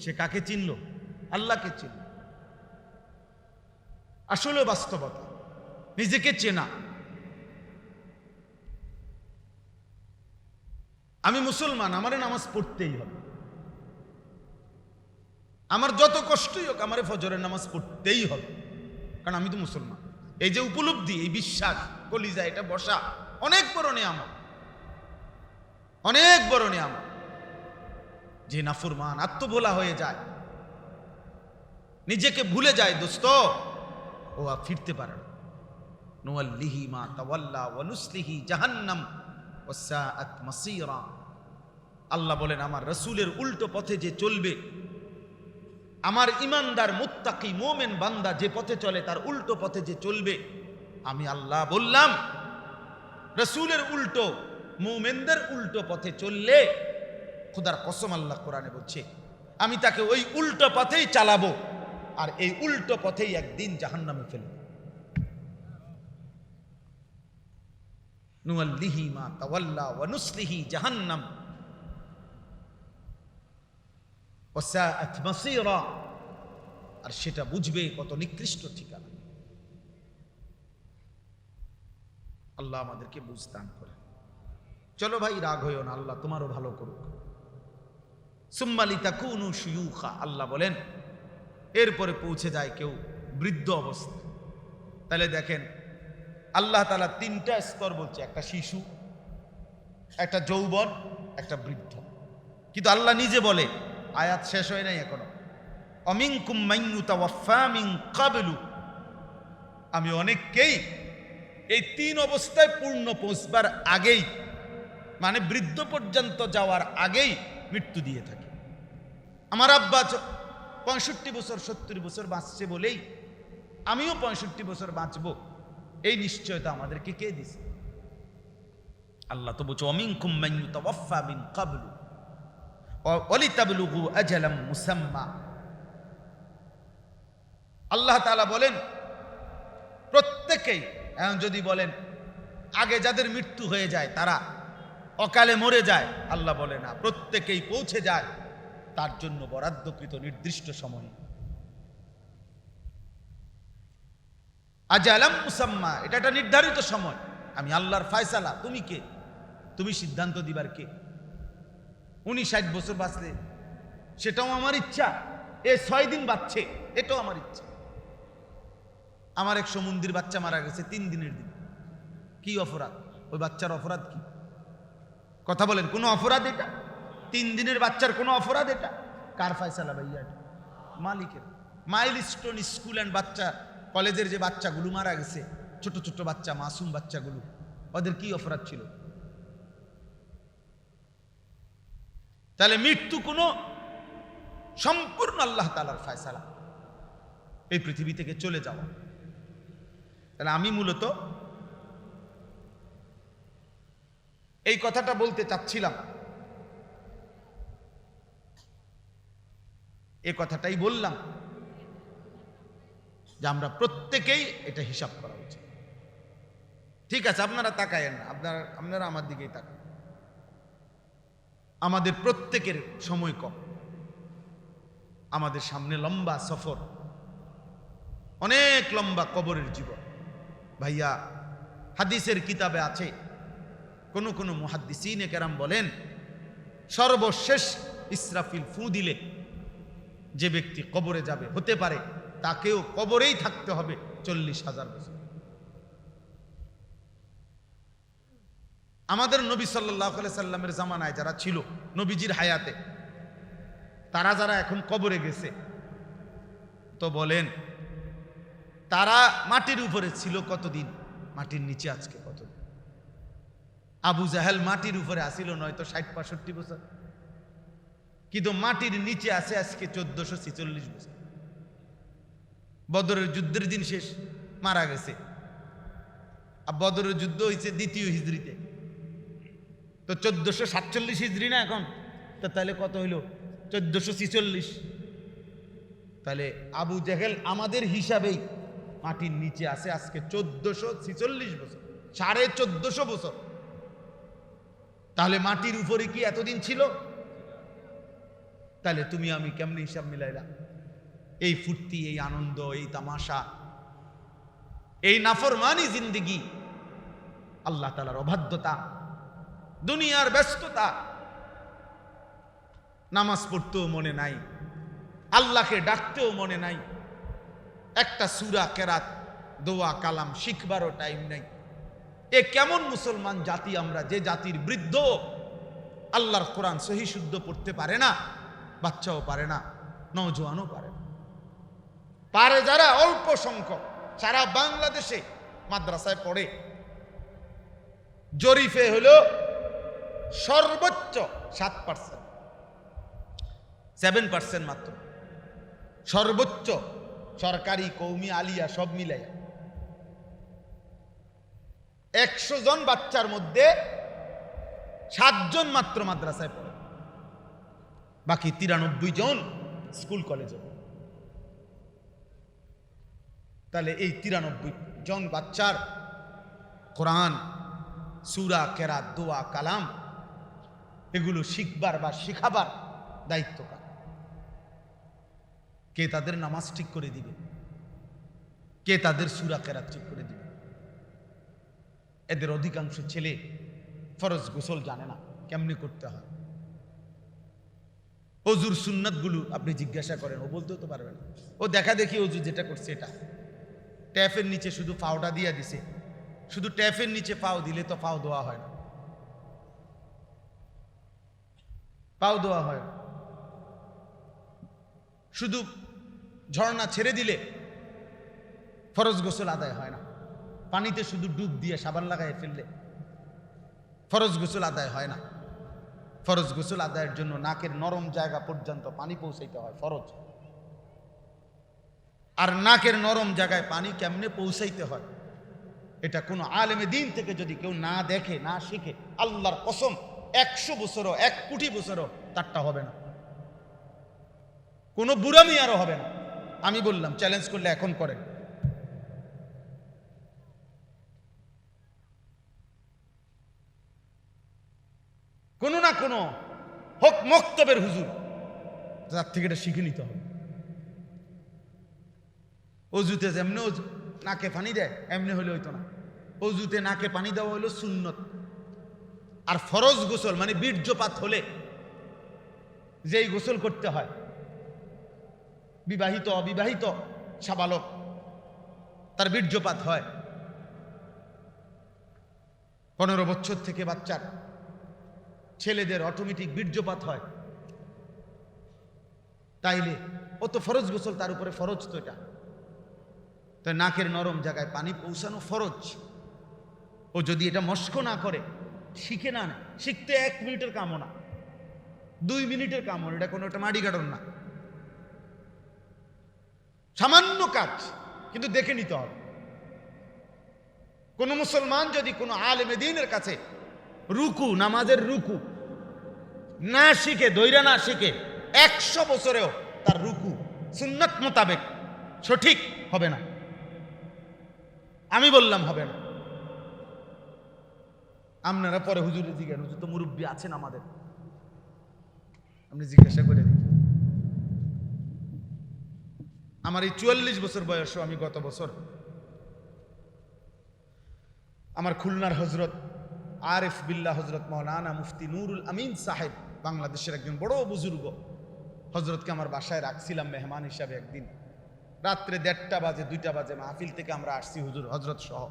সে কাকে চিনল? আল্লাহকে চিনল। আসলে বাস্তবতা নিজেকে চেনা। আমি মুসলমান, আমারে নামাজ পড়তেই হবে, আমার যত কষ্টই হোক আমারে ফজরের নামাজ পড়তেই হবে, কারণ আমি তো মুসলমান। এই যে উপলব্ধি, এই বিশ্বাস কলিজা এটা বসা অনেক বড় নিয়ামত, অনেক বড় নিয়ামত। যে নাফরমান আত্মভোলা হয়ে যায়, নিজেকে ভুলে যায় দোস্ত, ও আর ফিরতে পারে না। নুওয়াল্লিহি মা তাওয়াল্লা ওয়া নুসলিহি জাহান্নাম ওয়া সাআত মাসীরা। আল্লাহ বলেন আমার রাসূলের উল্টো পথে যে চলবে, আমার ইমানদার মুত্তাকি মুমিন বান্দা যে পথে চলে তার উল্টো পথে যে চলবে, আমি আল্লাহ বললাম রাসূলের উল্টো মুমিনদের উল্টো পথে চললে, খোদার কসম আল্লাহ কোরআনে বলছে আমি তাকে ওই উল্টো পথেই চালাবো, আর এই উল্টো পথেই একদিন জাহান্নামে ফেলবো। নুওয়াল্লিহি মা তাওয়াল্লা ওয়া নুসলিহি জাহান্নাম ওয়া সাআত মাসীরা। আর সেটা বুঝবে কত নিকৃষ্ট ঠিকানা। আল্লাহ আমাদেরকে বুঝদান করে। চলো ভাই রাগ হইও না, আল্লাহ তোমারও ভালো করুক। সুম্মা লিতাকুনু শুয়ুখা, আল্লাহ বলেন এরপরে পৌঁছে যায় কেউ বৃদ্ধ অবস্থা। তাহলে দেখেন আল্লাহ তাআলা তিনটা স্তর বলছে, একটা শিশু, একটা যৌবন, একটা বৃদ্ধ। কিন্তু আল্লাহ নিজে বলে, আয়াত শেষ হয় নাই এখনো, অমিনকুম মান ইউতাওয়াফা মিন ক্বাবলু, আমি অনেককেই এই তিন অবস্থায় পূর্ণ পৌঁছবার আগেই, মানে বৃদ্ধ পর্যন্ত যাওয়ার আগেই মৃত্যু দিয়ে থাকি। আমার আব্বা 65 বছর 70 বছর বাঁচছে বলেই আমিও 65 বছর বাঁচবো, এই নিশ্চয়তা আমাদেরকে কে দিছে? আল্লাহ তো বলছে অমিনকুম মান ইউতাওয়াফা মিন ক্বাবলু ওয়ালিতাবলুগু আজালাম মুসাম্মা। আল্লাহ তাআলা বলেন প্রত্যেকেই, এখন যদি বলেন আগে যাদের মৃত্যু হয়ে যায় তারা অকালে মরে যায়, আল্লাহ বলে না, প্রত্যেকেই পৌঁছে যায় তার জন্য বরাদ্দকৃত নির্দিষ্ট সময়। আজালাম মুসাম্মা, এটা একটা নির্ধারিত সময়। আমি আল্লাহর ফয়সালা, তুমি কে? তুমি সিদ্ধান্ত দিবার কে? উনি 60 বছর বাঁচলে সেটাও আমার ইচ্ছা, এ 6 দিন বাঁচছে এটাও আমার ইচ্ছা। আমার এক সমুন্দির বাচ্চা মারা গেছে 3 দিনের দিন। কি অপরাধ? ওই বাচ্চার অপরাধ কি? কথা বলেন, কোনো অপরাধ এটা? 3 দিনের বাচ্চার কোনো অপরাধ এটা? কার ফয়সালা ভাইয়া? এটা মালিকের। মাইলস্টোন স্কুল অ্যান্ড বাচ্চা কলেজের যে বাচ্চাগুলো মারা গেছে, ছোট ছোট বাচ্চা, মাসুম বাচ্চাগুলো, ওদের কি অপরাধ ছিল? তাহলে মৃত্যু কোনো সম্পূর্ণ আল্লাহ তাআলার ফয়সালা, এই পৃথিবী থেকে চলে যাওয়া। তাহলে আমি মূলত এই কথাটা বলতে চাচ্ছিলাম, এই কথাটাই বললাম যে আমরা প্রত্যেকেই এটা হিসাব করা উচিত। ঠিক আছে, আপনারা তাকায়েন না, আপনারা আমার দিকেই তাকান। আমাদের প্রত্যেকের সময় কম, আমাদের সামনে লম্বা সফর, অনেক লম্বা কবরের জীবন। ভাইয়া, হাদিসের কিতাবে আছে, কোন কোন মুহাদ্দিসিনে কেরাম বলেন, সর্বশেষ ইসরাফিল ফু দিলে যে ব্যক্তি কবরে যাবে, হতে পারে তাকেও কবরেই থাকতে হবে 40,000 বছর। আমাদের নবী সাল্লাল্লাহু আলাইহি সাল্লামের জামানায় যারা ছিল, নবীজির হায়াতে, তারা যারা এখন কবরে গেছে, তো বলেন তারা মাটির উপরে ছিল কতদিন, মাটির নিচে আজকে কতদিন? আবু জাহেল মাটির উপরে আসিল নয়তো 60-65 বছর, কিন্তু মাটির নিচে আছে আজকে 1446 বছর। বদরের যুদ্ধের দিন শেষ, মারা গেছে। আর বদরের যুদ্ধ হয়েছে 2য় হিজরিতে, তো 1447 হিজরি না এখন, তো তাহলে কত হইল? 1446। তাহলে আবু জাহেল আমাদের হিসাবেই মাটির নিচে আছে আজকে 1446 বছর, 1450 বছর। তাহলে মাটির উপরে কি এতদিন ছিল? তাহলে তুমি আমি কেমনে হিসাব মিলাইলাম? এই ফুর্তি, এই আনন্দ, এই তামাশা, এই নাফরমানি জিন্দেগি, আল্লাহ তাআলার অবাধ্যতা, দুনিয়ার ব্যস্ততা, নামাজ পড়তেও মনে নাই, আল্লাহকে ডাকতেও মনে নাই, একটা সূরা কেরাত দোয়া কালাম শিখবারও টাইম নাই। এ কেমন মুসলমান জাতি আমরা, যে জাতির বৃদ্ধ আল্লাহর কোরআন সহি শুদ্ধ পড়তে পারে না, বাচ্চাও পারে না, নওজোয়ানও পারে না। পারে যারা অল্প সংখ্যক, সারা বাংলাদেশে মাদ্রাসায় পড়ে, জরিফে হলো সর্বোচ্চ 7%, 7% মাত্র, সর্বোচ্চ সরকারি, কওমি, আলিয়া সব মিলাইয়া 100 জন বাচ্চার মধ্যে 7 জন মাত্র মাদ্রাসায় পড়ে, বাকি 93 জন স্কুল কলেজে। তাহলে এই 93 জন বাচ্চার কোরআন, সূরা, কেরাত, দোয়া, কালাম এগুলো শিখবার বা শিখাবার দায়িত্ব কার? কে তাদের নামাজ ঠিক করে দিবে? কে তাদের সূরা কেরাত ঠিক করে দিবে? এদের অধিকাংশ ছেলে ফরজ গোসল জানে না, কেমনি করতে হয়। অজুর সুন্নাত গুলো আপনি জিজ্ঞাসা করেন, ও বলতেও তো পারবে না। ও দেখা দেখি অজু যেটা করছে, এটা ট্যাপের নিচে শুধু পাওটা দিয়া দিছে, শুধু ট্যাপের নিচে পাও দিলে তো পাও ধোয়া হয় না, পাও ধোয়া হয় না। শুধু ঝর্ণা ছেড়ে দিলে ফরজ গোসল আদায় হয় না, পানিতে শুধু ডুব দিয়ে সাবান লাগাই ফেললে ফরজ গোসল আদায় হয় না। ফরজ গোসল আদায়ের জন্য নাকের নরম জায়গা পর্যন্ত পানি পৌঁছাইতে হয়, ফরজ। আর নাকের নরম জায়গায় পানি কেমনে পৌঁছাইতে হয়, এটা কোনো আলেমে দ্বীন থেকে যদি কেউ না দেখে, না শিখে, আল্লাহর কসম 100 বছরও 1 কোটি বছরও তারটা হবে না, কোনো বুড়ামি আরও হবে না। আমি বললাম, চ্যালেঞ্জ করলে এখন করেন। কোনো না কোনো হোক মক্তবের হুজুর, তার থেকে এটা শিখে নিতে হবে। অজুতে যেমনি নাকে পানি দেয়, এমনি হলে হইতো না। অজুতে নাকে পানি দেওয়া হলো সুন্নত। আর ফরজ গোসল মানে বীর্যপাত হলে যেই গোসল করতে হয়, বিবাহিত অবিবাহিত সাবালক তার বীর্যপাত হয়, 15 বছর থেকে বাচ্চার ছেলেদের অটোমেটিক বীর্যপাত হয়, তাইলে ও তো ফরজ গোসল, তার উপরে ফরজ তো এটা। তো নাকের নরম জায়গায় পানি পৌঁছানো ফরজ। ও যদি এটা মস্ক না করে, শিখে না, শিখতে 1 মিনিটের কামও না, 2 মিনিটের কামও, এটা কোনো একটা মাটি কাটন না, সামান্য কাজ, কিন্তু দেখে নিতে হবে। কোন মুসলমান যদি কোনো আলেমে দ্বীনের কাছে রুকু, নামাজের রুকু না শিখে, দৈরা না শিখে 100 বছরেও তার রুকু সুন্নাত মোতাবেক সঠিক হবে না। আমি বললাম হবে না। আপনারা পরে হুজুরে জিজ্ঞাসা, হুজুর তো মুরব্বী আছেন আমাদের, আপনি জিজ্ঞাসা করে দেখি। আমার এই 44 বছর বয়সও আমি গত বছর আমার খুলনার হজরত আরিফ বিল্লাহ হজরত মৌলানা মুফতি নুরুল আমিন সাহেব, বাংলাদেশের একজন বড় বুজুর্গ, হজরতকে আমার বাসায় রাখছিলাম মেহমান হিসাবে। একদিন রাত্রে 1:30 বাজে 2টা বাজে মাহফিল থেকে আমরা আসছি হুজুর হজরত সহ।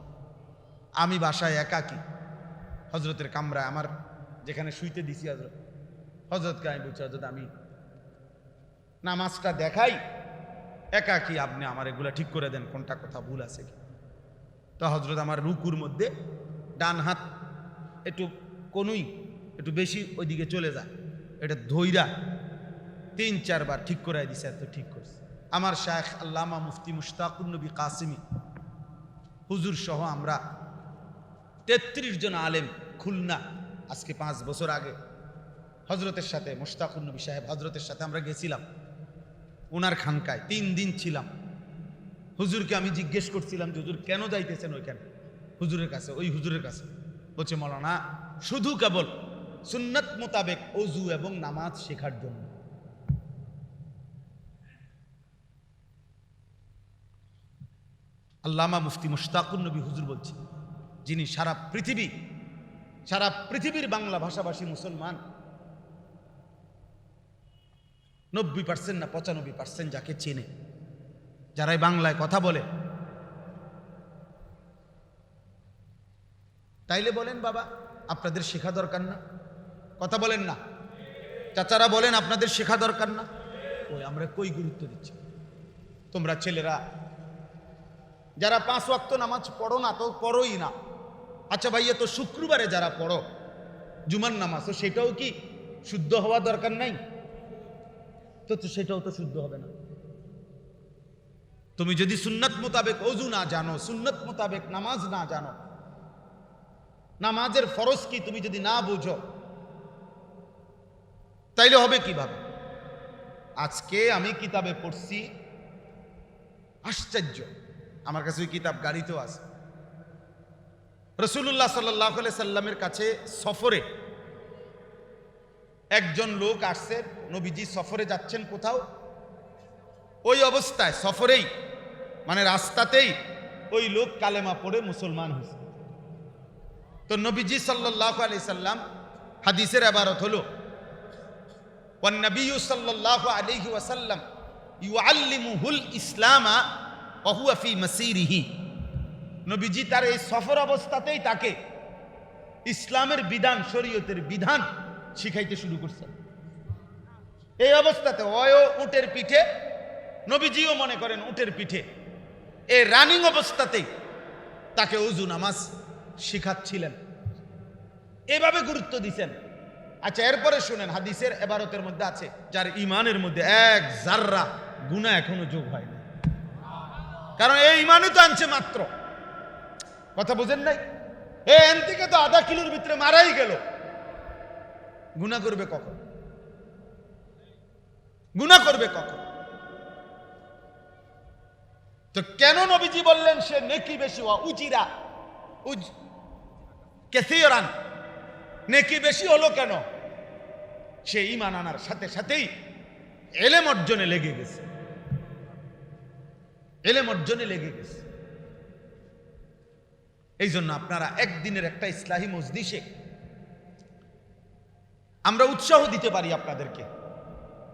আমি বাসায় একাকি হজরতের কামরায় আমার যেখানে শুইতে দিছি হজরতকে আমি বলছি, হজরত আমি নামাজটা দেখাই একাকি, আপনি আমার এগুলা ঠিক করে দেন, কোনটা কথা ভুল আছে কি। তো হজরত আমার রুকুর মধ্যে ডান হাত একটু কোনুই একটু বেশি ওইদিকে চলে যায়, এটা ধৈরা 3-4 বার ঠিক করে দিছে। এত ঠিক করছে আমার শায়েখ আল্লামা মুফতি মুশতাকুন নবী কাসিমি হুজুর সহ আমরা 33 জন আলেম খুলনা, আজকে 5 বছর আগে হজরতের সাথে মুশতাকুন নবী সাহেব হজরতের সাথে আমরা গেছিলাম ওনার খানকায়, 3 দিন ছিলাম। হুজুরকে আমি জিজ্ঞেস করছিলাম যে হুজুর কেন যাইতেছেন ওইখানে হুজুরের কাছে, ওই হুজুরের কাছে? বলছে মৌলানা শুধু কেবল সুন্নাত মোতাবেক ওযু এবং নামাজ শেখার জন্য। আল্লামা মুফতি মুশতাকুন নবী হুজুর বলছে, যিনি সারা পৃথিবীর বাংলা ভাষাভাষী মুসলমান 90% না 95% যাকে চেনে, যারাই বাংলায় কথা বলে, তাইলে বলেন বাবা আপনাদের শেখা দরকার না? কথা বলেন না চাচারা, বলেন আপনাদের শেখা দরকার না? ওই আমরা কই গুরুত্ব দিচ্ছি? তোমরা ছেলেরা যারা 5 ওয়াক্ত নামাজ পড়ো না, তো পড়োই না। আচ্ছা ভাইয়া, তো শুক্রবারে যারা পড়ো জুমার নামাজ, তো সেটাও কি শুদ্ধ হওয়া দরকার নাই? তো সেটাও তো শুদ্ধ হবে না। তুমি যদি সুন্নাত মোতাবেক ওযু না জানো, সুন্নাত মোতাবেক নামাজ না জানো, নামাজের ফরজ কি তুমি যদি না বুঝো, তাইলে হবে কিভাবে? আজকে আমি কিতাবে পড়ছি, আশ্চর্য, আমার কাছে ওই কিতাব গাড়িতেও আছে। রাসূলুল্লাহ সাল্লাল্লাহু আলাইহি সাল্লামের কাছে সফরে একজন লোক আসছে, নবীজি সফরে যাচ্ছেন কোথাও, ওই অবস্থায় সফরেই মানে রাস্তাতেই ওই লোক কালেমা পড়ে মুসলমান হয়েছে। তো নবীজি সাল্লাল্লাহু আলাইহি সাল্লাম, হাদিসের ইবারত হলো ওয়ান নবিয়্যু সাল্লাল্লাহু আলাইহি ওয়াসাল্লাম ইউআল্লিমুহুল ইসলামা ওয়া হুয়া ফি মাসিরিহি। নবীজি তার এই সফর অবস্থাতেই তাকে ইসলামের বিধান, শরীয়তের বিধান শিখাইতে শুরু করছেন। এই অবস্থাতে ওয়ও উটের পিঠে, নবীজিও মনে করেন উটের পিঠে, এই রানিং অবস্থাতেই তাকে ওযু নামাজ শিখাচ্ছিলেন, এভাবে গুরুত্ব দিছেন। আচ্ছা এরপরে শুনেন, হাদিসের ইবারতের মধ্যে আছে যার ঈমানের মধ্যে 1 জাররা গুনাহ এখনো যোগ হয়নি, কারণ এই ঈমানই তো আনছে মাত্র। কথা বুঝেন নাই? এন থেকে তো আধা কিলোর ভিতরে মারাই গেল, গুনাহ করবে কখন? গুনাহ করবে কখন? তো কেন নবীজি বললেন সে নেকি বেশি, উজিরা কাসীরান, নেকি বেশি হলো কেন? সে ঈমান আনার সাথে সাথেই ইলম অর্জনে লেগে গেছে, ইলম অর্জনে লেগে গেছে। এই জন্য আপনারা একদিনের একটা ইসলাহি মজলিসে আমরা উৎসাহ দিতে পারি আপনাদেরকে,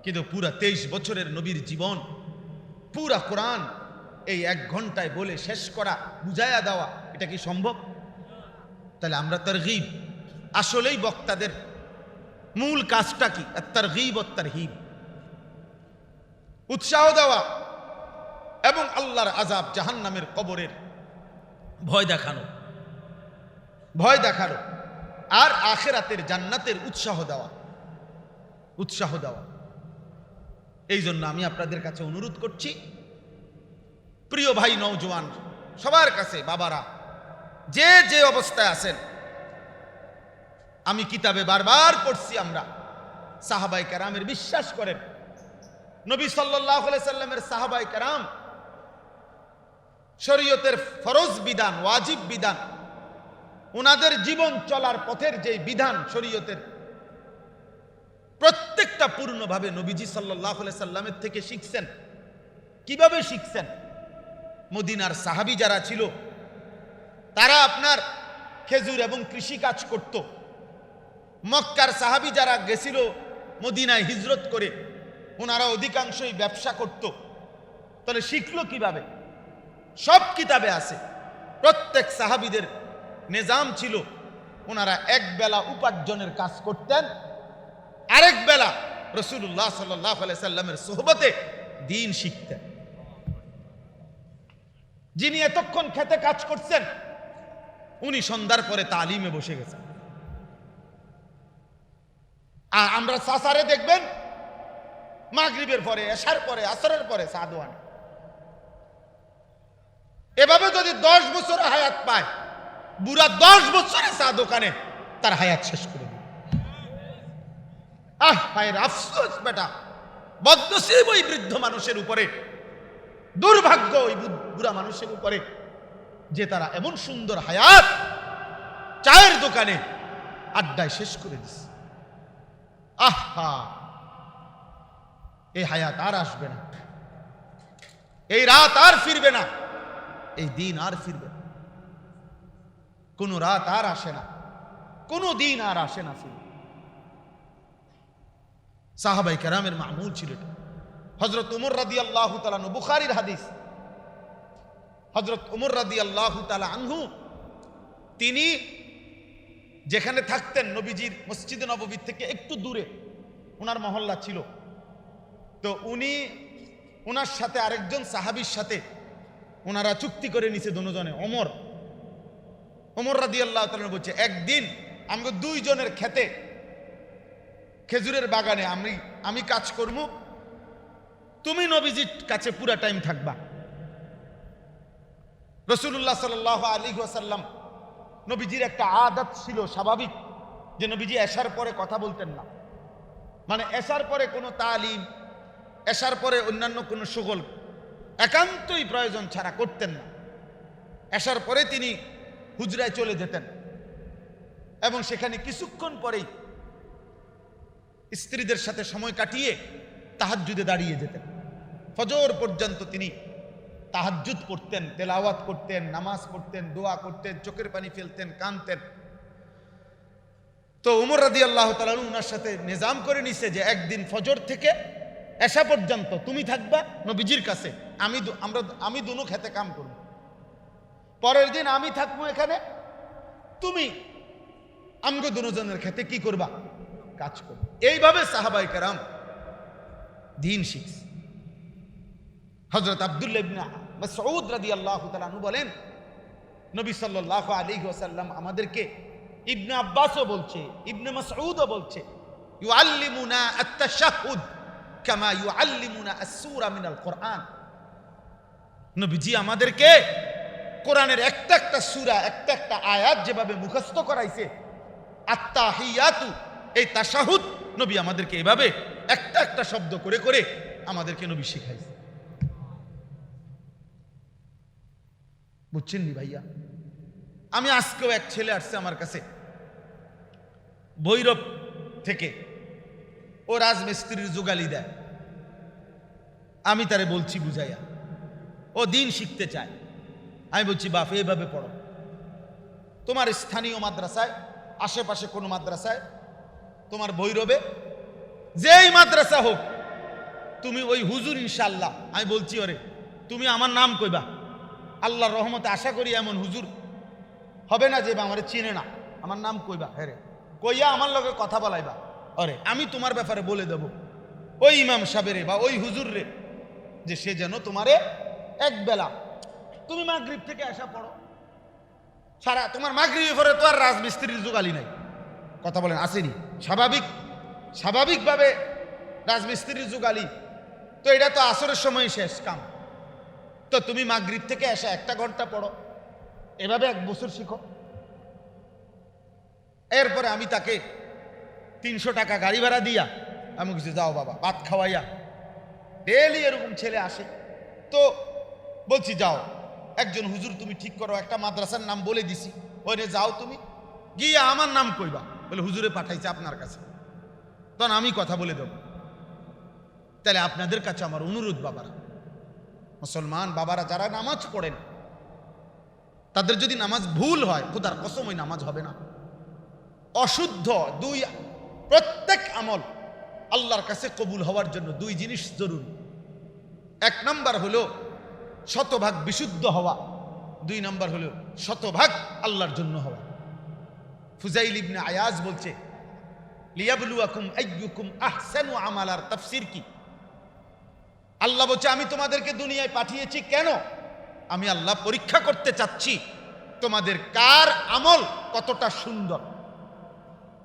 কিন্তু পুরা 23 বছরের নবীর জীবন, পুরা কোরআন এই 1 ঘন্টায় বলে শেষ করা, বুঝাইয়া দেওয়া, এটা কি সম্ভব? তাহলে আমরা তারগীব, আসলেই বক্তাদের মূল কাজটা কি? তারগীব ও তারহিব, উৎসাহ দেওয়া এবং আল্লাহর আযাব, জাহান্নামের কবরের ভয় দেখানো, ভয় দেখানো, আর আখিরাতের জান্নাতের উৎসাহ দেওয়া, উৎসাহ দেওয়া। এই জন্য আমি আপনাদের কাছে অনুরোধ করছি, প্রিয় ভাই নওজোয়ান সবার কাছে, বাবারা যে যে অবস্থায় আছেন, আমি কিতাবে বারবার পড়ছি, আমরা সাহাবায়ে কেরামের বিশ্বাস করেন নবী সাল্লাল্লাহু আলাইহি সাল্লামের সাহাবায়ে কেরাম শরীয়তের ফরজ বিধান, ওয়াজিব বিধান, ওনাদের জীবন চলার পথের যে বিধান শরীয়তের, প্রত্যেকটা পূর্ণভাবে নবীজি সাল্লাল্লাহু আলাইহি সাল্লামের থেকে শিখছেন। কিভাবে শিখছেন? মদিনার সাহাবী যারা ছিল তারা আপনার খেজুর এবং কৃষি কাজ করত। মক্কার সাহাবী যারা গেছিল মদিনায় হিজরত করে, ওনারা অধিকাংশই ব্যবসা করত। তাহলে শিখলো কিভাবে? সব কিতাবে আছে। প্রত্যেক সাহাবীদের নিজাম ছিল, ওনারা এক বেলা উপার্জনের কাজ করতেন, আরেক বেলা রাসূলুল্লাহ সাল্লাল্লাহু আলাইহি সাল্লামের সোহবতে দ্বীন শিখতেন। যিনি এতক্ষণ খেতে কাজ করছেন উনি সন্ধ্যার পরে তালিমে বসে গেছেন। আর আমরা সাসারে দেখবেন মাগরিবের পরে, এশার পরে, আসরের পরে চা দোয়ান। এভাবে যদি 10 বছর হায়াত পায়, বুড়া 10 বছরে চা দোকানে তার হায়াত শেষ করে দিবে। হায় আফসোস বেটা, বদনসিব ওই বৃদ্ধ মানুষের উপরে, দুর্ভাগ্য ওই বুড়া মানুষের উপরে যে তারা এমন সুন্দর হায়াত চায়ের দোকানে আড্ডায় শেষ করে দিছে। আহা, এই হায়াত আর আসবে না, এই রাত আর ফিরবে না, এই দিন আর ফিরবে না। কোন রাত আর আসে না, কোন দিন আর আসে না ফিরবে। সাহাবায়ে কেরামের মামুল ছিল এটা। হযরত ওমর রাদিয়াল্লাহু তাআলা আনহু, বুখারীর হাদিস, হযরত ওমর রাদিয়াল্লাহু তাআলা আনহু তিনি যেখানে থাকতেন নবীজির মসজিদে নববী থেকে একটু দূরে ওনার মহল্লা ছিল। তো উনি ওনার সাথে আরেকজন সাহাবীর সাথে ওনারা চুক্তি করে নিছে দুজনে। ওমর রাদিয়াল্লাহু তাআলা বলছে, একদিন আমাকে দুইজনের খেতে খেজুরের বাগানে আমি কাজ করব, তুমি নবীজির কাছে পুরা টাইম থাকবা। রাসূলুল্লাহ সাল্লাল্লাহু আলাইহি ওয়াসাল্লাম, নবীজির একটা আদত ছিল স্বাভাবিক, যে নবীজি এশার পরে কথা বলতেন না। মানে এশার পরে কোনো তালিম, এশার পরে অন্যান্য কোনো শুগল একান্তই প্রয়োজন ছাড়া করতেন না। এশার পরে তিনি হুজরায় চলে যেতেন এবং সেখানে কিছুক্ষণ পরেই স্ত্রীদের সাথে সময় কাটিয়ে তাহাজ্জুদে দাঁড়িয়ে যেতেন। ফজর পর্যন্ত তিনি তাহাজ্জুদ পড়তেন, তেলাওয়াত করতেন, নামাজ পড়তেন, দোয়া করতেন, চোখের পানি ফেলতেন, কাঁদতেন। তো ওমর রাদিয়াল্লাহু তাআলা ওনার সাথে নিজাম করে নিছে যে একদিন ফজর থেকে এশা পর্যন্ত তুমি থাকবা নবীজির কাছে, আমি দুনো খেতে কাম করব। পরের দিন আমি থাকবো এখানে, তুমি আমগো দুজনের খেতে কি করবা? কাজ করবে। এইভাবে সাহাবায়ে কেরাম দ্বীন শিখছে। হযরত আব্দুল্লাহ ইবনে মাসউদ রাদিয়াল্লাহু তাআলা আনহু বলেন, নবী সাল্লাল্লাহু আলাইহি ওয়াসাল্লাম আমাদেরকে, ইবনে আব্বাসও বলছে, ইবনে মাসউদও বলছে, ইউআল্লিমুনা আত-তাশাহুদ কামা ইউআল্লিমুনা আস-সূরা মিনাল কোরআন। নবীজি আমাদেরকে কোরআনের একটা একটা সূরা, একটা একটা আয়াত যেভাবে মুখস্থ করাইছে, আত-তাহিয়াতু, এই তাশাহুদ নবী আমাদেরকে এভাবে একটা একটা শব্দ করে করে আমাদেরকে নবী শিখাইছে। বুঝছেন নি ভাইয়া? আমি আজকেও এক ছেলে আসছে আমার কাছে ভৈরব থেকে, ও রাজমিস্ত্রির জোগালি দেয়। আমি তারে বলছি বুঝাইয়া, ও দ্বীন শিখতে চায়। আমি বলছি বাপ এইভাবে পড়ো, তোমার স্থানীয় মাদ্রাসায়, আশেপাশে কোনো মাদ্রাসায়, তোমার ভৈরবে যেই মাদ্রাসা হোক, তুমি ওই হুজুর ইনশাআল্লাহ, আমি বলছি ওরে তুমি আমার নাম কইবা, আল্লাহর রহমতে আশা করি এমন হুজুর হবে না যে আমারে চিনে না, আমার নাম কইবা, হ্যাঁ রে, কইয়া আমার লগে কথা বলাইবা, আরে আমি তোমার ব্যাপারে বলে দেব ওই ইমাম সাহেবরে বা ওই হুজুর রে, যে সে যেন তোমারে এক বেলা, তুমি মাগরিব থেকে আসা পড়ো, সারা তোমার মাগরিবের পরে তো আর রাজমিস্ত্রির জোগালি নাই। কথা বলেন আসেনি? স্বাভাবিকভাবে রাজমিস্ত্রির জোগালি তো এটা তো আসরের সময় শেষ কাম। তো তুমি মাগরিব থেকে এসে 1 ঘন্টা পড়ো, এভাবে 1 বছর শিখো। এরপরে আমি তাকে 300 টাকা গাড়ি ভাড়া দিয়া আমি কিছু যাও বাবা ভাত খাওয়াইয়া, ডেলি এরকম ছেলে আসে। তো বলছি যাও, একজন হুজুর তুমি ঠিক করো, একটা মাদ্রাসার নাম বলে দিছি, ওইনে যাও তুমি গিয়ে আমার নাম কইবা, বলে হুজুরে পাঠাইছে আপনার কাছে, তখন আমি কথা বলে দেব। তাহলে আপনাদের কাছে আমার অনুরোধ, বাবারা, মুসলমান বাবারা যারা নামাজ পড়েন, তাদের যদি নামাজ ভুল হয়, খোদার কসম ওই নামাজ হবে না, অশুদ্ধ। প্রত্যেক আমল আল্লাহর কাছে কবুল হওয়ার জন্য 2 জিনিস জরুরি। 1 নাম্বার হলো শতভাগ বিশুদ্ধ হওয়া, 2 নাম্বার হলো শতভাগ আল্লাহর জন্য হওয়া। ফুজাইল ইবনে আয়াজ বলছে, লিয়াবলুয়াকুম আইয়ুকুম আহসানু আমালার তাফসীর কি? আল্লাহ বলছে আমি তোমাদেরকে দুনিয়ায় পাঠিয়েছি কেন? আমি আল্লাহ পরীক্ষা করতে চাচ্ছি তোমাদের কার আমল কতটা সুন্দর।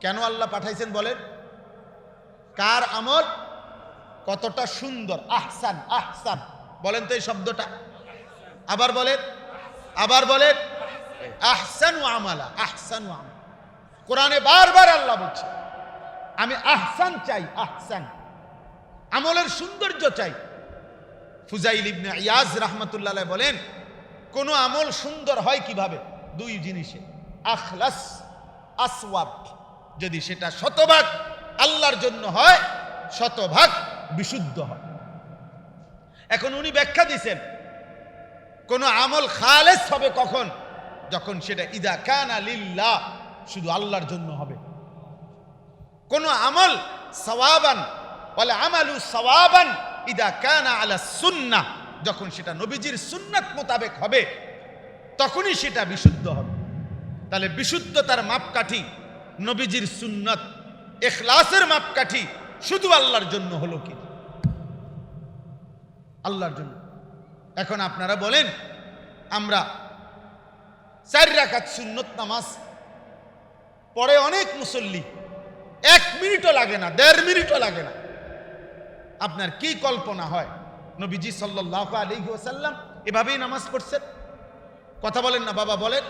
কেন আল্লাহ পাঠাইছেন বলেন? কার আমল কতটা সুন্দর। আহসান, আহসান বলেন তো এই শব্দটা, আবার বলেন, আবার বলেন, আহসানু আমালা, আহসানু আমালা। কোরআনে বারবার আল্লাহ বলছে আমি আহসান চাই, আহসান আমলের সৌন্দর্য চাই। ফুজাইল ইবনে ইয়াজ রাহমাতুল্লাহ আলাইহি বলেন কোন আমল সুন্দর হয় কিভাবে? 2 জিনিসে, আখলাস, আসওয়াব। যদি সেটা শতভাগ আল্লাহর জন্য হয়, শতভাগ বিশুদ্ধ হয়। এখন উনি ব্যাখ্যা দিয়েছেন কোন আমল খালেস হবে কখন? যখন সেটা ইদা কানা লিল্লাহ, শুধু আল্লাহর জন্য হবে। কোন আমল সওয়াবান ওয়াল আমালু সওয়াবান ইদা কানা আলা সুন্নাহ, যখন সেটা নবীজির সুন্নাত মোতাবেক হবে, তখনই সেটা বিশুদ্ধ হবে। তাহলে বিশুদ্ধতার মাপকাঠি নবীজির সুন্নাত, ইখলাসের মাপকাঠি শুধু আল্লাহর জন্য হলো কি? আল্লাহর জন্য। এখন আপনারা বলেন, আমরা 4 রাকাত সুন্নত নামাজ পড়ে অনেক মুসল্লি, 1 মিনিটও লাগে না, 1.5 মিনিটও লাগে না। আপনার কি কল্পনা হয় নবীজি সাল্লাল্লাহু আলাইহি ওয়াসাল্লাম এভাবেই নামাজ পড়ছেন? কথা বলেন না বাবা, বলেন।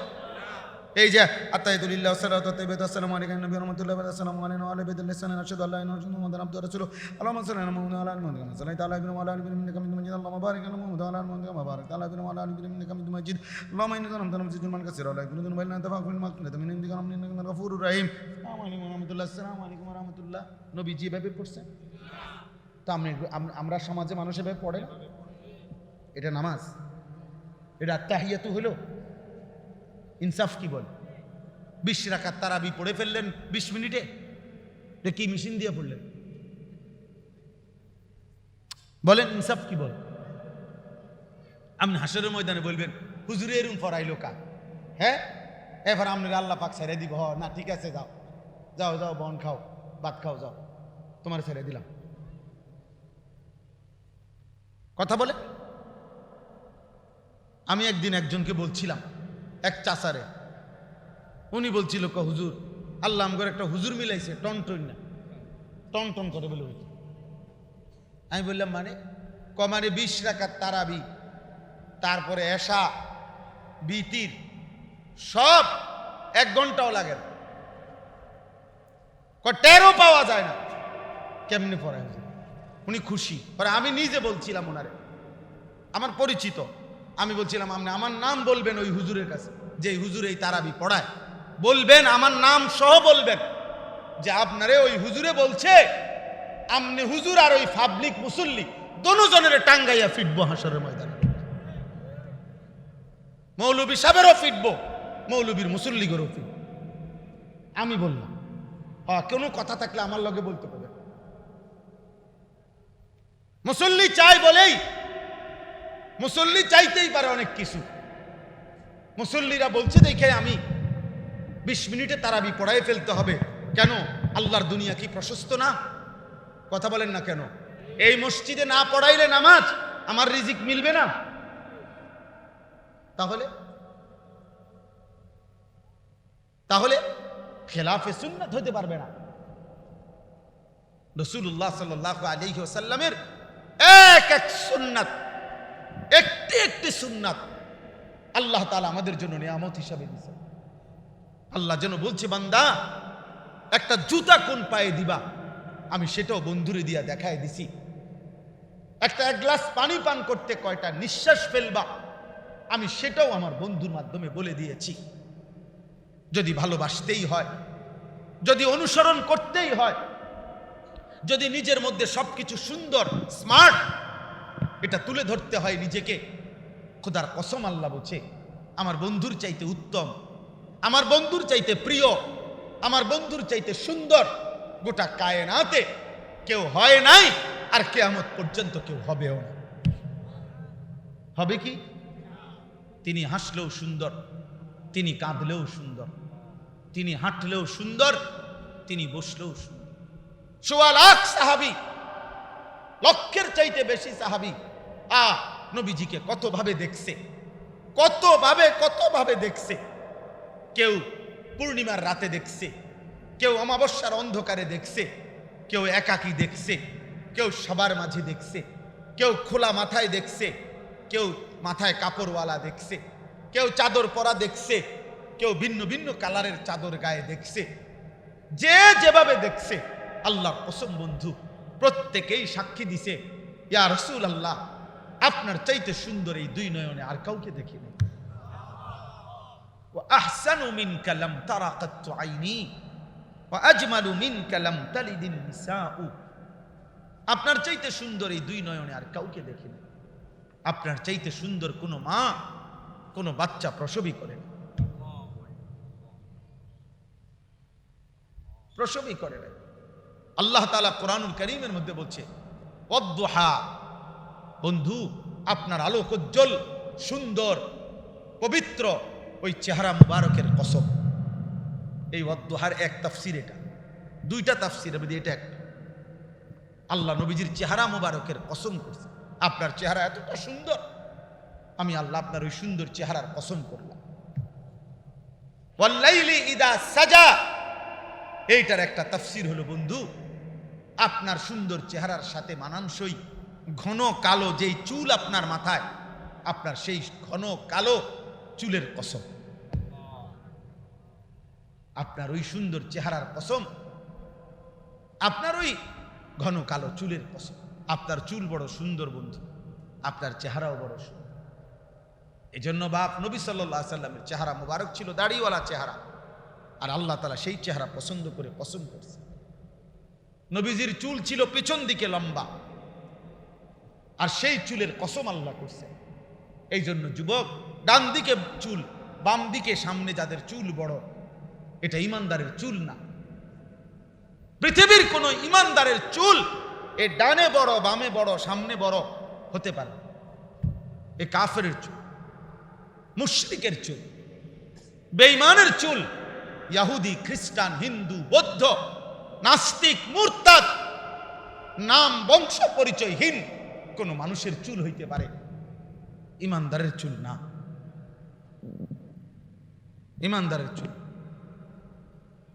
এই যে আতাইতুলিল্লাহ সাল্লাতু তাইয়্যিবাতু আসসালামু আলাইকুম নবী রাহমাতুল্লাহি ওয়া আসসালামু আলাইহি ওয়া আলিহি বিল্লাহি আশহাদু আল্লা ইলাহা ইল্লাল্লাহ মুহাম্মাদুর রাসূলুল্লাহ আল্লাহুম্মা সাল্লি আলা মুহাম্মাদ ওয়া আলা আলি মুহাম্মাদ সাল্লাল্লাহু আলাইহি ওয়া আলা আলি মুহাম্মাদ ইন্নাকা হামিদুম মাজিদ আল্লাহুম্মা বারিক আলা মুহাম্মাদ ওয়া আলা আলি মুহাম্মাদ ওয়া বারিক আলা ইব্রাহিম ওয়া আলা আলি ইব্রাহিম ইন্নাকা হামিদুম মাজিদ আল্লাহুম্মা ইন্নাকা আনতা নাজিদুল মান কাসীরা ওয়া লা ইয়াকুলু বাইনা তাফাকুল মাগফিরাতাম মিন ইনদিকা ইন্নাকা গাফুরুর রহিম। আসসালামু আলাইকুম ওয়া রাহমাতুল্লাহ, আসসালামু আলাইকুম ওয়া রাহমাতুল্লাহ। নবীজি এভাবে পড়ছেন? তো আমরা সমাজে মানুষ এভাবে পড়ে না। এটা নামাজ? এটা তাহিয়াতু হলো? ইনসাফ কি বল? 20 রাকাত তারাবি পড়ে ফেললেন 20 মিনিটে, এটা কি মেশিন দিয়ে পড়লেন? বলেন ইনসাফ কি বল? আপনি হাসরের ময়দানে বলবেন হুজুরে এরকম পড়াইলো কা? হ্যাঁ, এবার আপনার আল্লাহ পাক ছেড়ে দিব। না ঠিক আছে, যাও যাও যাও, বন খাও, ভাত খাও, যাও, তোমার ছেড়ে দিলাম। কথা বলে। আমি একদিন একজনকে বলছিলাম, এক চাচারে, উনি বলছিল হুজুর আল্লাহ আমগর একটা হুজুর মিলাইছে, টন টন না, টন টন করে বলে। আমি বললাম মানে? মানে 20 রাকাত তারাবি, তারপরে এশা, বিতির, সব 1 ঘন্টাও লাগে না, টেরও পাওয়া যায় না কেমনি পড়া হয়েছে। উনি খুশি। পরে আমি নিজে বলছিলাম ওনারে, আমার পরিচিত, আমি বলছিলাম আপনি আমার নাম বলবেন ওই হুজুরের কাছে, যে হুজুর এই তারাবি পড়ায়, বলবেন আমার নাম সহ বলবেন যে আপনারে ওই হুজুরে বলছে আমনে হুজুর আর ওই পাবলিক মুসল্লি দোনোজনের টাঙ্গাইয়া ফিটবো হাসরের ময়দানে। মৌলবী সাহেবেরও ফিটবো, মৌলবীর মুসল্লিগেরও ফিটবো। আমি বললাম হ্যাঁ, কোনো কথা থাকলে আমার লগে বলতে পারবে। মুসল্লি চাই বলেই, মুসল্লি চাইতেই পারে অনেক কিছু। মুসল্লিরা বলছে দেখে আমি 20 মিনিটে তারাবি পড়াই ফেলতে হবে। কেন? আল্লাহর দুনিয়া কি প্রশস্ত না? কথা বলেন না কেন? এই মসজিদে না পড়াইলে নামাজ আমার রিজিক মিলবে না। তাহলে খেলাফে সুন্নাত হতে পারবে না। রাসূলুল্লাহ সাল্লাল্লাহু আলাইহি ওয়াসাল্লামের এক এক সুন্নাত, একটি একটি সুন্নাত আল্লাহ তাআলা আমাদের জন্য নিয়ামত হিসাবে দিয়েছেন। আল্লাহ যেন বলছে বান্দা একটা জুতা কোন পায়ে দিবা আমি সেটাও বন্ধুরে দিয়া দেখায় দিছি। একটা এক গ্লাস পানি পান করতে কয়টা নিঃশ্বাস ফেলবা আমি সেটাও আমার বন্ধুর মাধ্যমে বলে দিয়েছি। যদি ভালোবাসতেই হয়, যদি অনুসরণ করতেই হয়, যদি নিজের মধ্যে সবকিছু সুন্দর স্মার্ট এটা তুলে ধরতে হয় নিজেকে, খোদার কসম আল্লাহ বলছে আমার বন্ধুর চাইতে উত্তম, আমার বন্ধুর চাইতে প্রিয়, আমার বন্ধুর চাইতে সুন্দর গোটা কায়নাতে কেউ হয় নাই, আর কিয়ামত পর্যন্ত কেউ হবেও না। হবে কি? তিনি হাসলেও সুন্দর, তিনি কাঁদলেও সুন্দর, তিনি হাঁটলেও সুন্দর, তিনি বসলেও সুন্দর। ১.৫ লাখ সাহাবী, লক্ষের চাইতে বেশি সাহাবী নবীজিকে কতভাবে দেখছে, কতভাবে দেখছে। কেউ পূর্ণিমার রাতে দেখছে, কেউ অমাবস্যার অন্ধকারে দেখছে, কেউ একাকী দেখছে, কেউ সবার মাঝে দেখছে, কেউ খোলা মাথায় দেখছে, কেউ মাথায় কাপড়ওয়ালা দেখছে, কেউ চাদর পরা দেখছে, কেউ ভিন্ন ভিন্ন কালারের চাদর গায়ে দেখছে। যে যেভাবে দেখছে আল্লাহর কসম বন্ধু প্রত্যেকেই সাক্ষী দিছে, ইয়া রাসূলুল্লাহ আপনার চাইতে সুন্দর এই দুই নয়নে আর কাউকে দেখিনি। ওয়া আহসানু মিনকা লাম তারা কাত্তু আইনি ওয়া আজমালু মিনকা লাম তালিদিন নিসাউ। আপনার চাইতে সুন্দর এই দুই নয়নে আর কাউকে দেখিনি। আপনার চাইতে সুন্দর কোনো মা কোনো বাচ্চা প্রসবই করে না, প্রসবই করে না। আল্লাহ তাআলা কোরআনুল কারীমের মধ্যে বলছে ওয়াদ্দুহা, বন্ধু আপনার আলোকোজ্জ্বল সুন্দর পবিত্র ওই চেহারা মুবারকের কসম। এই ওয়াদ্দুহার এক তাফসীর, এটা দুইটা তাফসীরের মধ্যে এটা একটা। আল্লাহ নবীজির চেহারা মুবারকের কসম করছে, আপনার চেহারা এতটা সুন্দর, আমি আল্লাহ আপনার ওই সুন্দর চেহারার কসম করলাম। ওয়াল্লাইলি ইদা সাজা, এইটার একটা তাফসীর হলো বন্ধু আপনার সুন্দর চেহারার সাথে মানানসই ঘন কালো যেই চুল আপনার মাথায়, আপনার সেই ঘন কালো চুলের কসম, আপনার ওই সুন্দর চেহারার কসম, আপনার ওই ঘন কালো চুলের কসম। আপনার চুল বড় সুন্দর বন্ধু, আপনার চেহারাও বড় সুন্দর। এই জন্য বাপ নবী সাল্লাল্লাহু আলাইহি সাল্লামের চেহারা মুবারক ছিল দাড়িওয়ালা চেহারা, আর আল্লাহ তাআলা সেই চেহারা পছন্দ করে কসম করছে। নবীজির চুল ছিল পেছন দিকে লম্বা, আর সেই চুলের কসম আল্লাহ করছে। এই জন্য যুবক, ডান দিকে চুল, বাম দিকে সামনে যাদের চুল বড়, এটা ইমানদারের চুল না। পৃথিবীর কোন ইমানদারের চুল এ ডানে বড় বামে বড় সামনে বড় হতে পারে, এ কাফেরের চুল, মুশরিকের চুল, বেঈমানের চুল, ইহুদি খ্রিস্টান হিন্দু বৌদ্ধ নাস্তিক মুরতাদ নাম বংশ পরিচয়হীন কোন মানুষের চুল হইতে পারে, ইমানদারের চুল না। ইমানদারের চুল,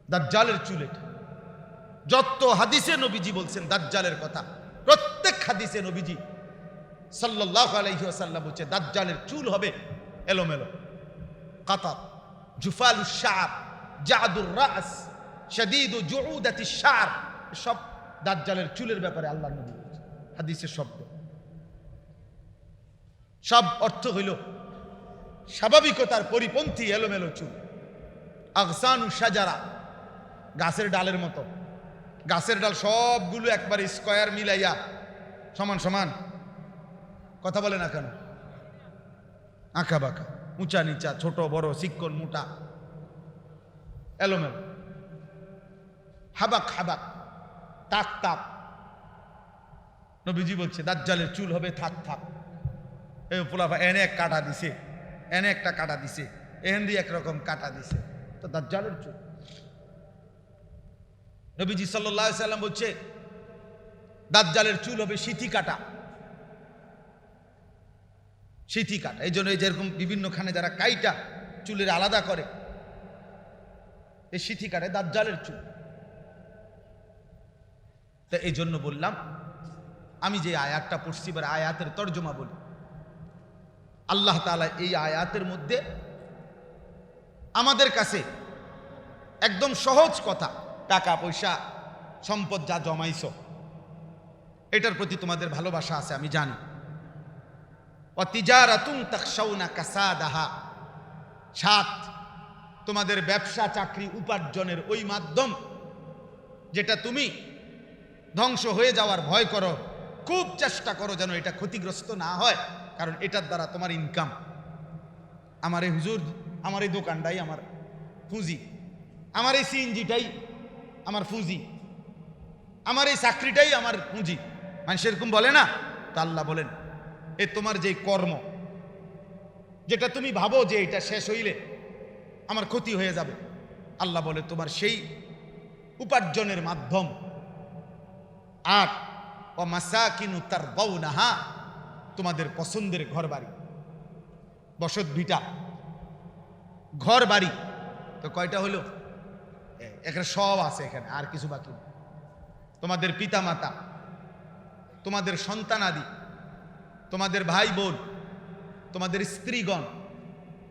দাজ্জালের চুল। এটা যত হাদিসে নবীজি বলছেন দাজ্জালের কথা, প্রত্যেক হাদিসে নবীজি সাল্লাল্লাহু আলাইহি ওয়াসাল্লাম বলছে দাজ্জালের চুল হবে এলোমেলো, কাতার, জুফালুশ শা'r, জাদুর রাস, শাদীদু জুউদাতিশ শা'r, সব দাজ্জালের চুলের ব্যাপারে আল্লাহর নবী বলেছেন হাদিসের শব্দ। সব অর্থ হইল স্বাভাবিকতার পরিপন্থী এলোমেলো চুল। আগসানু শাজারা, গাছের ডালের মতো, গাছের ডাল সবগুলো একবার স্কয়ার মিলাইয়া সমান সমান, কথা বলে না কেন, আঁকা বাঁকা, উঁচা নিচা, ছোট বড়, চিকন মোটা, এলোমেলো, হাবাক হাবাক, তাক তাক। নবীজি বলছে দাজ্জালের চুল হবে থাক থাক। এই পোলাপা এনে এক কাটা দিছে, এনে একটা কাটা দিছে, এখান দিয়ে একরকম কাটা দিছে, তো দাজ্জালের চুল। নবীজি সাল্লাল্লাহু আলাইহি সাল্লাম বলছে দাজ্জালের চুল হবে সিথি কাটা, সিথি কাটা। এই জন্য যেরকম বিভিন্ন খানে যারা কাইটা চুলের আলাদা করে, এই সিথি কাটে দাজ্জালের চুল। তো এই জন্য বললাম, আমি যে আয়াতটা পড়ছি এবার আয়াতের তর্জমা বলি। আল্লাহ তাআলা এই আয়াতের মধ্যে আমাদের কাছে একদম সহজ কথা, টাকা পয়সা সম্পদ যা জমাইছো এটার প্রতি তোমাদের ভালোবাসা আছে আমি জানি। ওয়াতিজারাতুন তাখশাউনা কাসাদাহা, 7 তোমাদের ব্যবসা চাকরি উপার্জনের ওই মাধ্যম যেটা তুমি ধ্বংস হয়ে যাওয়ার ভয় করো, খুব চেষ্টা করো যেন এটা ক্ষতিগ্রস্ত না হয়, কারণ এটার দ্বারা তোমার ইনকাম। আমার এই হুজুর, আমার এই দোকানটাই আমার পুঁজি, আমার এই সিএনজিটাই আমার পুঁজি, আমার এই চাকরিটাই আমার পুঁজি, মানুষ এরকম বলে না? তা আল্লাহ বলেন এ তোমার যে কর্ম, যেটা তুমি ভাবো যে এটা শেষ হইলে আমার ক্ষতি হয়ে যাবে, আল্লাহ বলে তোমার সেই উপার্জনের মাধ্যম। আর ও মাসাকিনু তারদাউনাহা, তোমাদের পছন্দের ঘর বাড়ি, বসত ভিটা, ঘর বাড়ি তো কয়টা হলো? এখানে সব আছে, এখানে আর কিছু বাকি। তোমাদের পিতা মাতা, তোমাদের সন্তানাদি, তোমাদের ভাই বোন, তোমাদের স্ত্রীগণ,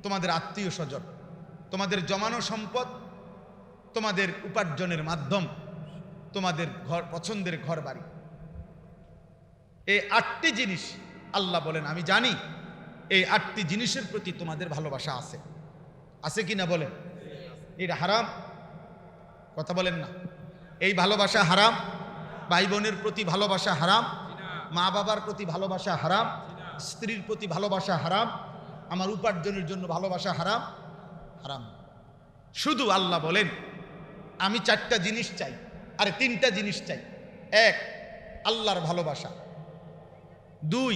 তোমাদের আত্মীয় স্বজন, তোমাদের জমানো সম্পদ, তোমাদের উপার্জনের মাধ্যম, তোমাদের ঘর, পছন্দের ঘর বাড়ি, এই 8টি জিনিস আল্লাহ বলেন আমি জানি এই 8টি জিনিসের প্রতি তোমাদের ভালোবাসা আছে। আছে কি না বলেন? এটা হারাম? কথা বলেন না। এই ভালোবাসা হারাম? ভাই বোনের প্রতি ভালোবাসা হারাম, মা বাবার প্রতি ভালোবাসা হারাম, স্ত্রীর প্রতি ভালোবাসা হারাম, আমার উপার্জনের জন্য ভালোবাসা হারাম? হারাম। শুধু আল্লাহ বলেন আমি 4টা জিনিস চাই, আরে 3টা জিনিস চাই। 1 আল্লাহর ভালোবাসা, 2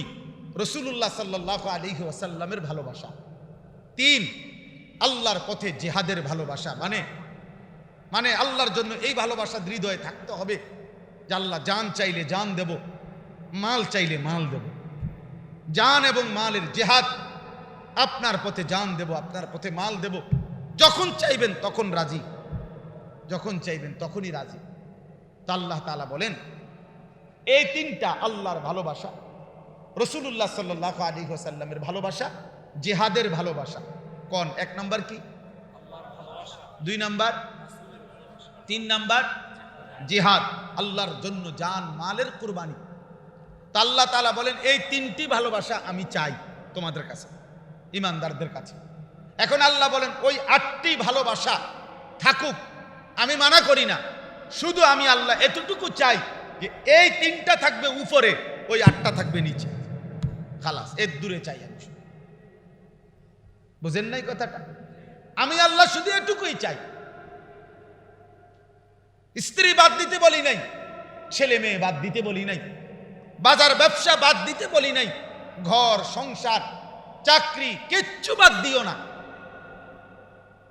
রাসূলুল্লাহ সাল্লাল্লাহু আলাইহি ওয়াসাল্লামের ভালোবাসা, 3 আল্লাহর পথে জিহাদের ভালোবাসা। মানে আল্লাহর জন্য এই ভালোবাসা হৃদয়ে থাকতে হবে যে আল্লাহ জান চাইলে জান দেব, মাল চাইলে মাল দেব, জান এবং মালের জিহাদ, আপনার পথে জান দেব, আপনার পথে মাল দেব, যখন চাইবেন তখন রাজি, যখন চাইবেন তখনই রাজি। তো আল্লাহ তাআলা বলেন এই 3টা আল্লাহর ভালোবাসা, রাসূলুল্লাহ সাল্লাল্লাহু আলাইহি ওয়াসাল্লামের ভালোবাসা, জিহাদের ভালোবাসা। কোন 1 নাম্বার কি? 2 নাম্বার, 3 নাম্বার জিহাদ, আল্লাহর জন্য জান মালের কুরবানি। তা আল্লাহ তাআলা বলেন এই 3টি ভালোবাসা আমি চাই তোমাদের কাছে, ইমানদারদের কাছে। এখন আল্লাহ বলেন ওই 8টি ভালোবাসা থাকুক, আমি মানা করি না, শুধু আমি আল্লাহ এতটুকু চাই যে এই 3টা থাকবে উপরে, ওই 8টা থাকবে নিচে, খালাস, এর দূরে চাই আমি। বুঝেন নাই কথাটা? আমি আল্লাহ শুধু এটুকুই চাই। স্ত্রী বাদ দিতে বলি নাই, ছেলে মেয়ে বাদ দিতে বলি নাই, বাজার ব্যবসা বাদ দিতে বলি নাই, ঘর সংসার চাকরি কিচ্ছু বাদ দিও না,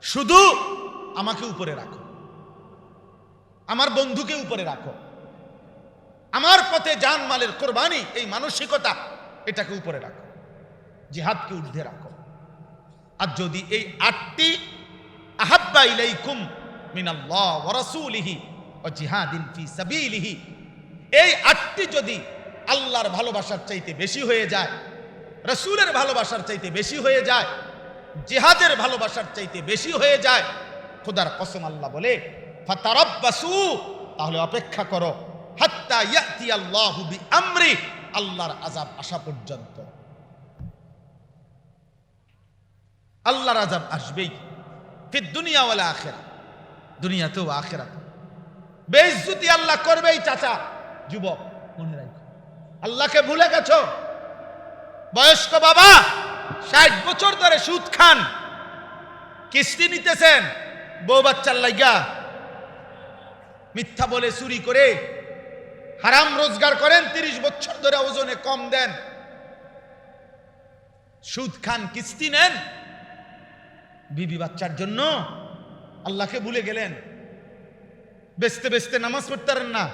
শুধু আমাকে উপরে রাখো, আমার বন্ধুকে উপরে রাখো, আমার পথে জান মালের কোরবানি, এই মানসিকতা এটাকে উপরে রাখো, জিহাদকে ঊর্ধ্বে রাখো। আর যদি এই 8টি আহাব্বা ইলাইকুম মিনাল্লাহ ওয়া রাসূলিহি ওয়া জিহাদিন ফি সাবিলিহি, এই 8টি যদি আল্লাহর ভালোবাসার চাইতে বেশি হয়ে যায়, রাসূলের ভালোবাসার চাইতে বেশি হয়ে যায়, জিহাদের ভালোবাসার চাইতে বেশি হয়ে যায়, খোদার কসম আল্লাহ বলে ফাতারাব্বাসু, তাহলে অপেক্ষা করো, হাত্তা ইয়াতি আল্লাহু বিআমরি, আল্লাহর আযাব আসা পর্যন্ত। আল্লাহর আযাব আসবেই, ফিদ দুনিয়া ওয়াল আখিরা, দুনিয়াতেও আখিরাতে বেইজ্জতি আল্লাহ করবেই। চাচা যুবক মনে রাখো, আল্লাহকে ভুলে গেছো? বয়স্ক বাবা 60 বছর ধরে সুদ খান, কিস্তি নিতেছেন, বউ বাচ্চার লাগা মিথ্যা বলে চুরি করে হারাম রোজগার করেন, 30 বছর ধরে ওজনে কম দেন, সুদ খান, কিস্তি নেন, বিবি বাচ্চার জন্য আল্লাহকে ভুলে গেলেন। বেচতে বেচতে নামাজ পড়তে পারেন না,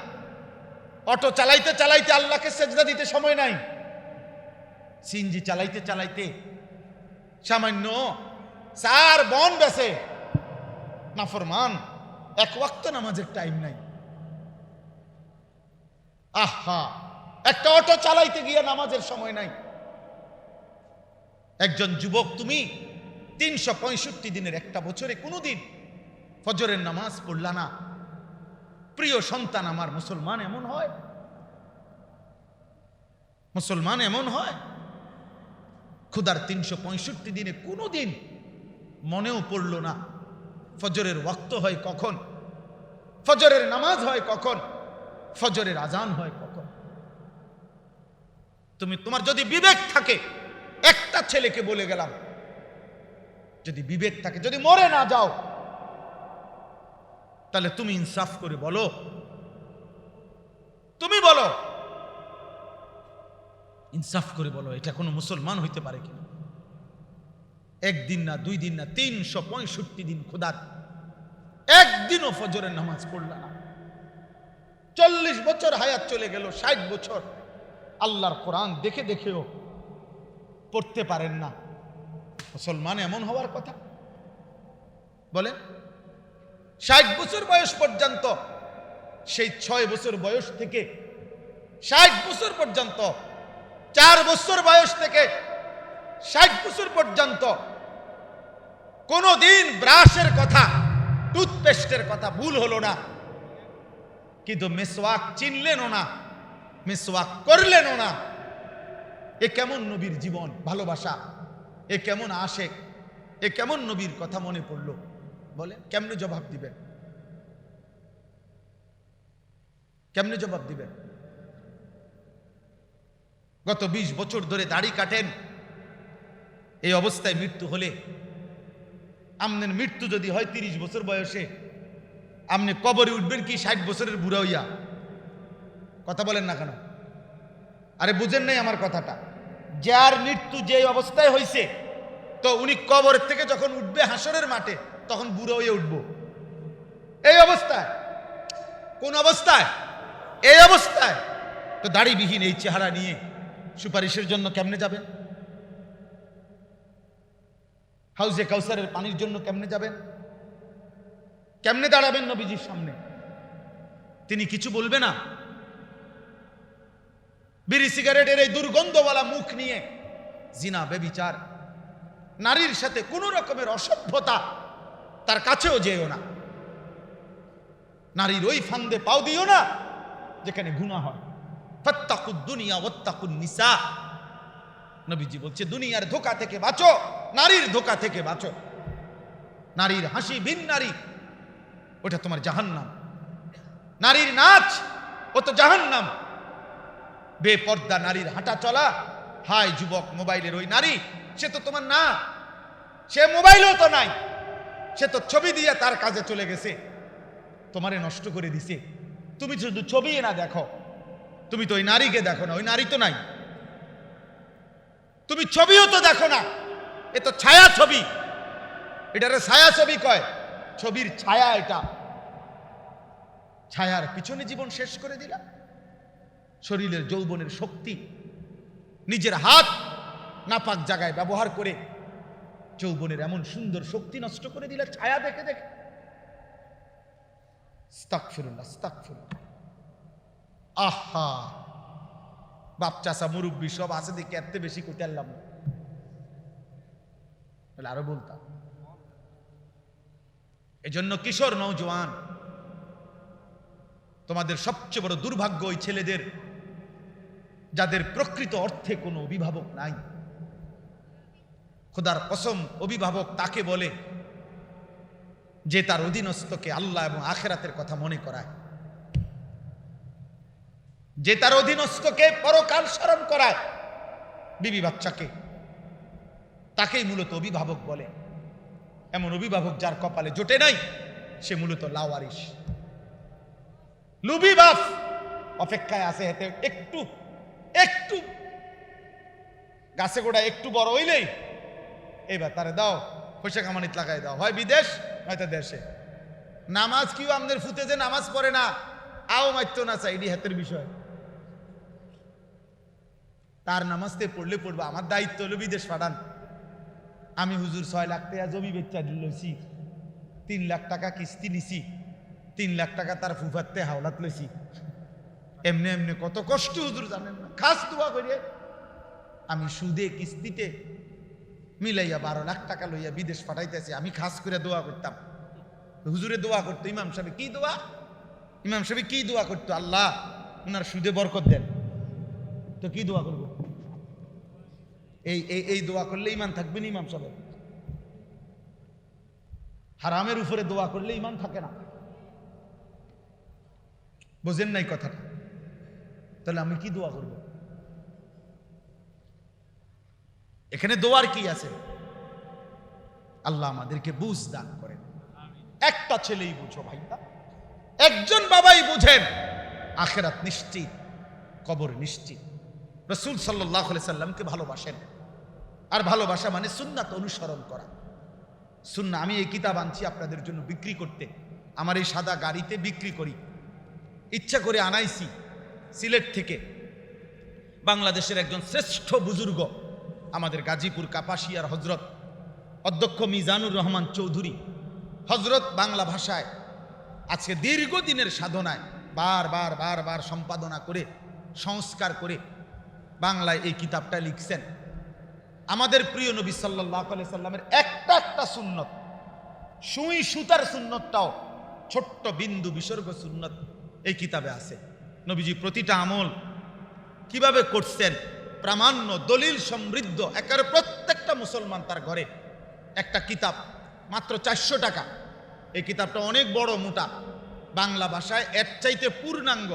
অটো চালাইতে চালাইতে আল্লাহকে সেজদা দিতে সময় নাই, সিএনজি চালাইতে চালাইতে সামান্য 4 বন বেচে, নাফরমান, 1 ওয়াক্ত নামাজের টাইম নাই। আহা, একটা অটো চালাইতে গিয়ে নামাজের সময় নাই। একজন যুবক, তুমি 365 দিনের একটা বছরে কোনোদিন ফজরের নামাজ পড়লা না, প্রিয় সন্তান আমার মুসলমান এমন হয়, মুসলমান এমন হয় খোদার 365 দিনে কোনো দিন মনেও পড়ল না ফজরের ওয়াক্ত হয় কখন, ফজরের নামাজ হয় কখন, ফজরের আজান হয় কখন। তোমার যদি বিবেক থাকে, একটা ছেলেকে বলে গেলাম, যদি বিবেক থাকে, যদি মরে না যাও, তাহলে তুমি ইনসাফ করে বলো, তুমি বলো, ইনসাফ করে বলো, এটা কোনো মুসলমান হইতে পারে কিনা? একদিন না, 2 দিন না, 365 দিন খোদার একদিনও ফজরের নামাজ পড়ল না। 40 বছর হায়াত চলে গেল, 60 বছর আল্লাহর কোরআন দেখে দেখেও পড়তে পারেন না। মুসলমান এমন হওয়ার কথা বলেন? 60 বছর বয়স পর্যন্ত, সেই 6 বছর বয়স থেকে 60 বছর পর্যন্ত, 4 বছর বয়স থেকে 60 বছর পর্যন্ত কোনদিন ব্রাশের কথা, টুথপেস্টের কথা ভুল হলো না, কিন্তু মেসওয়াক চিনলেনও না, মেসওয়াক করলেনও না। এ কেমন নবীর জীবন, ভালোবাসা, এ কেমন আশেক, এ কেমন নবীর কথা মনে পড়লো? বলে কেমনে জবাব দিবেন? কেমনে জবাব দিবেন? গত 20 বছর ধরে দাড়ি কাটেন, এই অবস্থায় মৃত্যু হলে, আমনের মৃত্যু যদি হয় 30 বছর বয়সে, আপনি কবরে উঠবেন কি 60 বছরের বুড়া হইয়া? কথা বলেন না কেন? আরে বুঝেন নাই আমার কথাটা? যার মৃত্যু যে অবস্থায় হয়েছে, তো উনি কবরের থেকে যখন উঠবে হাসরের মাঠে, তখন বুড়ো হয়ে উঠব। এই অবস্থায়, কোন অবস্থায়? এই অবস্থায়। তো দাড়িবিহীন এই চেহারা নিয়ে সুপারিশের জন্য কেমনে যাবেন? হাউজে কাউসারের পানির জন্য কেমনে যাবেন? কেমনে দাঁড়াবেন নবীজির সামনে? তিনি কিছু বলবে না? বিড়ি সিগারেটের এই দুর্গন্ধওয়ালা মুখ নিয়ে জিনা, বেবিচার, নারীর সাথে কোন রকমের অসভ্যতা, তার কাছেও যেও না। নারীর ওই ফান্দে পাও দিও না যেখানে গুনাহ হয়। ফাত্তাকুদ দুনিয়া ওয়াত্তাকুন নিসা। নবীজি বলছে দুনিয়ার ধোঁকা থেকে বাঁচো, নারীর ধোঁকা থেকে বাঁচো। নারীর হাসি ভিন নারী, ওটা তোমার জাহান্নাম। নারীর নাচ, ও তো জাহান্নাম। বেপর্দা নারীর হাঁটা চলা, হায় যুবক, মোবাইলের ওই নারী, সে তো তোমার না, সে মোবাইলও তো নাই, সে তো ছবি দিয়ে তার কাজে চলে গেছে, তোমারে নষ্ট করে দিছে। তুমি শুধু ছবি না দেখো, তুমি তো ওই নারীকে দেখো না, ওই নারী তো নাই। তুমি ছবিও তো দেখো না, এ তো ছায়া ছবি, এটারে ছায়া ছবি কয়, ছবির ছায়া এটা। ছায়ার পিছনে জীবন শেষ করে দিলা। শরীরের যৌবনের শক্তি, নিজের হাত নাপাক জায়গায় ব্যবহার করে যৌবনের এমন সুন্দর শক্তি নষ্ট করে দিলা ছায়া দেখে দেখে। আস্তাগফিরুল্লাহ, আস্তাগফিরুল্লাহ। আহা, বাপ চাচা মুরব্বী সব আছে দেখে এত বেশি করতে পারলাম না, আরো বলতাম। এজন্য কিশোর নওজোয়ান, তোমাদের সবচেয়ে বড় দুর্ভাগ্য ওই ছেলেদের যাদের প্রকৃত অর্থে কোনো অভিভাবক নাই। খোদার কসম, অভিভাবক তাকে বলে যে তার অধীনস্থকে আল্লাহ এবং আখিরাতের কথা মনে করায়, যে তার অধীনস্থকে পরকাল স্মরণ করায়, বিবি বাচ্চাকে, তাকেই মূলত অভিভাবক বলে। এমন অভিভাবক যার কপালে জোটে নাই, সে মূলত লাওয়ারিশ, লুবি বাপ। অপেক্ষায় আছে এতে একটু একটু গাছে গোড়া একটু বড় হইলেই এইবার তারে দাও, পয়সা কামানিত লাগাই দাও, হয় বিদেশ হয়তো দেশে। নামাজ কিও আমাদের ফুতে যে নামাজ পড়ে না, আও মাইতো না চাই, এটি হাতের বিষয়। তার নামাজতে পড়লে পড়বো, আমার দায়িত্ব হলো বিদেশ পাঠান। আমি হুজুর 6 লাখ টাকা জমি বেচা লইছি, 3 লাখ টাকা কিস্তি নিছি, 3 লাখ টাকা তার ফুফাতে হাওলাত লইছি। এমনি এমনি কত কষ্ট হুজুর জানেন না। খাস দোয়া করিয়ে আমি সুদে কিস্তিতে মিলাইয়া 12 লাখ টাকা লইয়া বিদেশ পাঠাইতেছি। আমি খাস করে দোয়া করতাম, হুজুরে দোয়া করতো, ইমাম সাহেব কি দোয়া, ইমাম সাহেব কি দোয়া করতো? আল্লাহ উনার সুদে বরকত দেন। তো কি দোয়া করবো? এই দোয়া করলে ইমান থাকবে না ইমাম সাহেব? হারামের উপরে দোয়া করলে ইমান থাকে না। বোঝেন নাই কথাটা? তাহলে আমি কি দোয়া করব? এখানে দোয়ার কি আছে? আল্লাহ আমাদেরকে বুঝ দান করেন। একটা ছেলেই বুঝো ভাইটা, একজন বাবাই বুঝেন আখিরাত নিশ্চিত, কবর নিশ্চিত। রাসূল সাল্লাল্লাহু আলাইহি সাল্লামকে ভালোবাসেন, আর ভালোবাসা মানে সুন্নাত অনুসরণ করা। সুন্নাহ। আমি এই কিতাব আনছি আপনাদের জন্য বিক্রি করতে, আমার এই সাদা গাড়িতে বিক্রি করি, ইচ্ছা করে আনাইছি সিলেট থেকে। বাংলাদেশের একজন শ্রেষ্ঠ বুজুর্গ, আমাদের গাজীপুর কাপাসিয়ার হজরত অধ্যক্ষ মিজানুর রহমান চৌধুরী হজরত, বাংলা ভাষায় আজকে দীর্ঘদিনের সাধনায় বার সম্পাদনা করে সংস্কার করে বাংলায় এই কিতাবটা লিখছেন। আমাদের প্রিয় নবী সাল্লাল্লাহু আলাইহি সাল্লামের একটা সুন্নত, সুই সুতার সুন্নতটাও, ছোট্ট বিন্দু বিসর্গ সুন্নত এই কিতাবে আছে। নবীজি প্রতিটা আমল কিভাবে করছেন, প্রামাণ্য দলিল সমৃদ্ধ, একেবারে প্রত্যেকটা মুসলমান তার ঘরে একটা কিতাব, মাত্র 400 টাকা। এই কিতাবটা অনেক বড় মোটা, বাংলা ভাষায় এর চাইতে পূর্ণাঙ্গ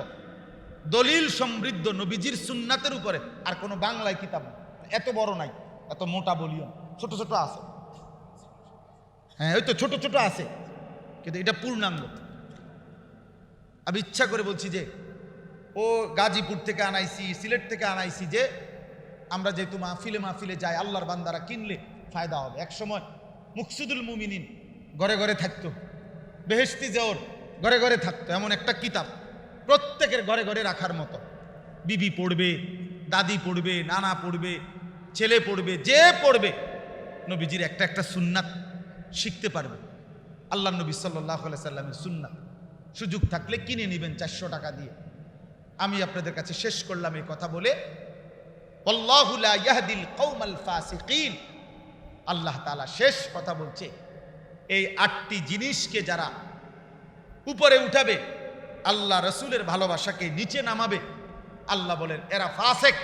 দলিল সমৃদ্ধ নবীজির সুন্নাতের উপরে আর কোনো বাংলায় কিতাব এত বড় নাই, এত মোটা বলিও, ছোট ছোট আছে। হ্যাঁ, ওই তো ছোট ছোট আছে, কিন্তু এটা পূর্ণাঙ্গ। আমি ইচ্ছা করে বলছি যে ও গাজীপুর থেকে আনাইছি, সিলেট থেকে আনাইছি, যে আমরা যেহেতু মাহফিলে যাই, আল্লাহর বান্দারা কিনলে ফায়দা হবে। এক সময় মুকসুদুল মুমিনিন ঘরে ঘরে থাকতো, বেহেশতি জোর ঘরে ঘরে থাকতো, এমন একটা কিতাব প্রত্যেকের ঘরে ঘরে রাখার মতো। বিবি পড়বে, দাদি পড়বে, নানা পড়বে, ছেলে পড়বে, যে পড়বে নবীজির একটা সুন্নাত শিখতে পারবে। আল্লাহ নবী সাল্লাল্লাহু আলাইহি সাল্লামের সুন্নাত সুযোগ থাকলে কিনে নেবেন 400 টাকা দিয়ে। আমি আপনাদের কাছে শেষ করলাম এই কথা বলে, আল্লাহু লা ইয়াহদিল কওমাল ফাসিকিন। আল্লাহ তাআলা শেষ কথা বলছে, এই 8টি জিনিসকে যারা উপরে উঠাবে, আল্লাহ রসুলের ভালোবাসাকে নিচে নামাবে, আল্লাহ বলেন এরা ফাসিক,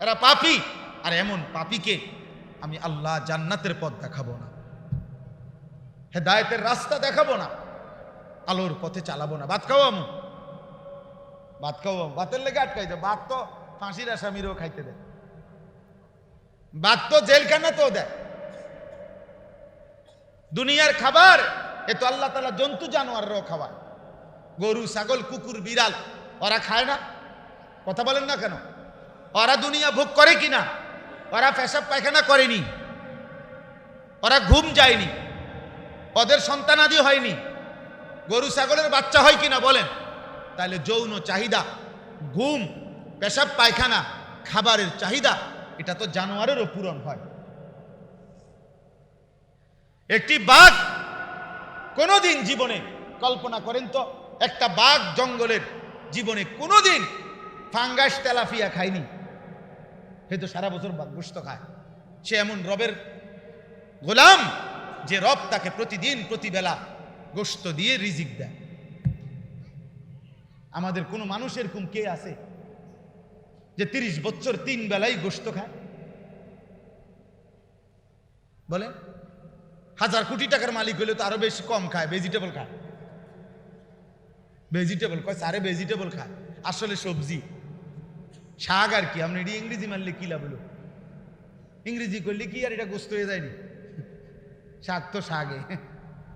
এরা পাপী। আর এমন পাপীকে আমি আল্লাহ জান্নাতের পথ দেখাবো না, হেদায়েতের রাস্তা দেখাবো না, আলোর পথে চালাবো না। ভাত খাওয়াবো, ভাতের লেগে আটকাই দেয়। ভাত তো ফাঁসির আসামিরও খাইতে দেয়, ভাত তো জেলখানাতেও দেয়। দুনিয়ার খাবার এ তো আল্লাহ তাআলা জন্তু জানোয়াররাও খাওয়ায়। গরু, ছাগল, কুকুর, বিড়াল ওরা খায় না? কথা বলেন না কেন? ওরা দুনিয়া ভোগ করে কিনা? ওরা পেশাব পায়খানা করেনি, ওরা ঘুম যায়নি, ওদের সন্তানাদি হয়নি। গরু ছাগলের বাচ্চা হয় কিনা বলেন? তাহলে যৌন চাহিদা, ঘুম, পেশাব পায়খানা, খাবারের চাহিদা, এটা তো জানোয়ারেরও পূরণ হয়। একটি বাঘ কোনোদিন জীবনে, কল্পনা করেন তো, একটা বাঘ জঙ্গলের জীবনে কোনোদিন ফাঙ্গাস তেলাফিয়া খায়নি। হয়তো সারা বছর বাঘ গোশত খায়। সে এমন রবের গোলাম যে রব তাকে প্রতিদিন প্রতিবেলা গোশত দিয়ে রিজিক দেয়। আমাদের কোনো মানুষের এরকম কে আছে যে 30 বছর 3 বেলাই গোশত খায়? বলেন। 1000 কোটি টাকার মালিক হলে তো আরো বেশি কম খায়, ভেজিটেবল খায়। ভেজিটেবল কয় সারে ভেজিটেবল খায়, আসলে সবজি, শাক। আর কি আপনি এটি ইংরেজি মারলে কি লাভ হলো? ইংরেজি করলে কি আর এটা গোস্ত হয়ে যায়নি? শাক তো শাকে,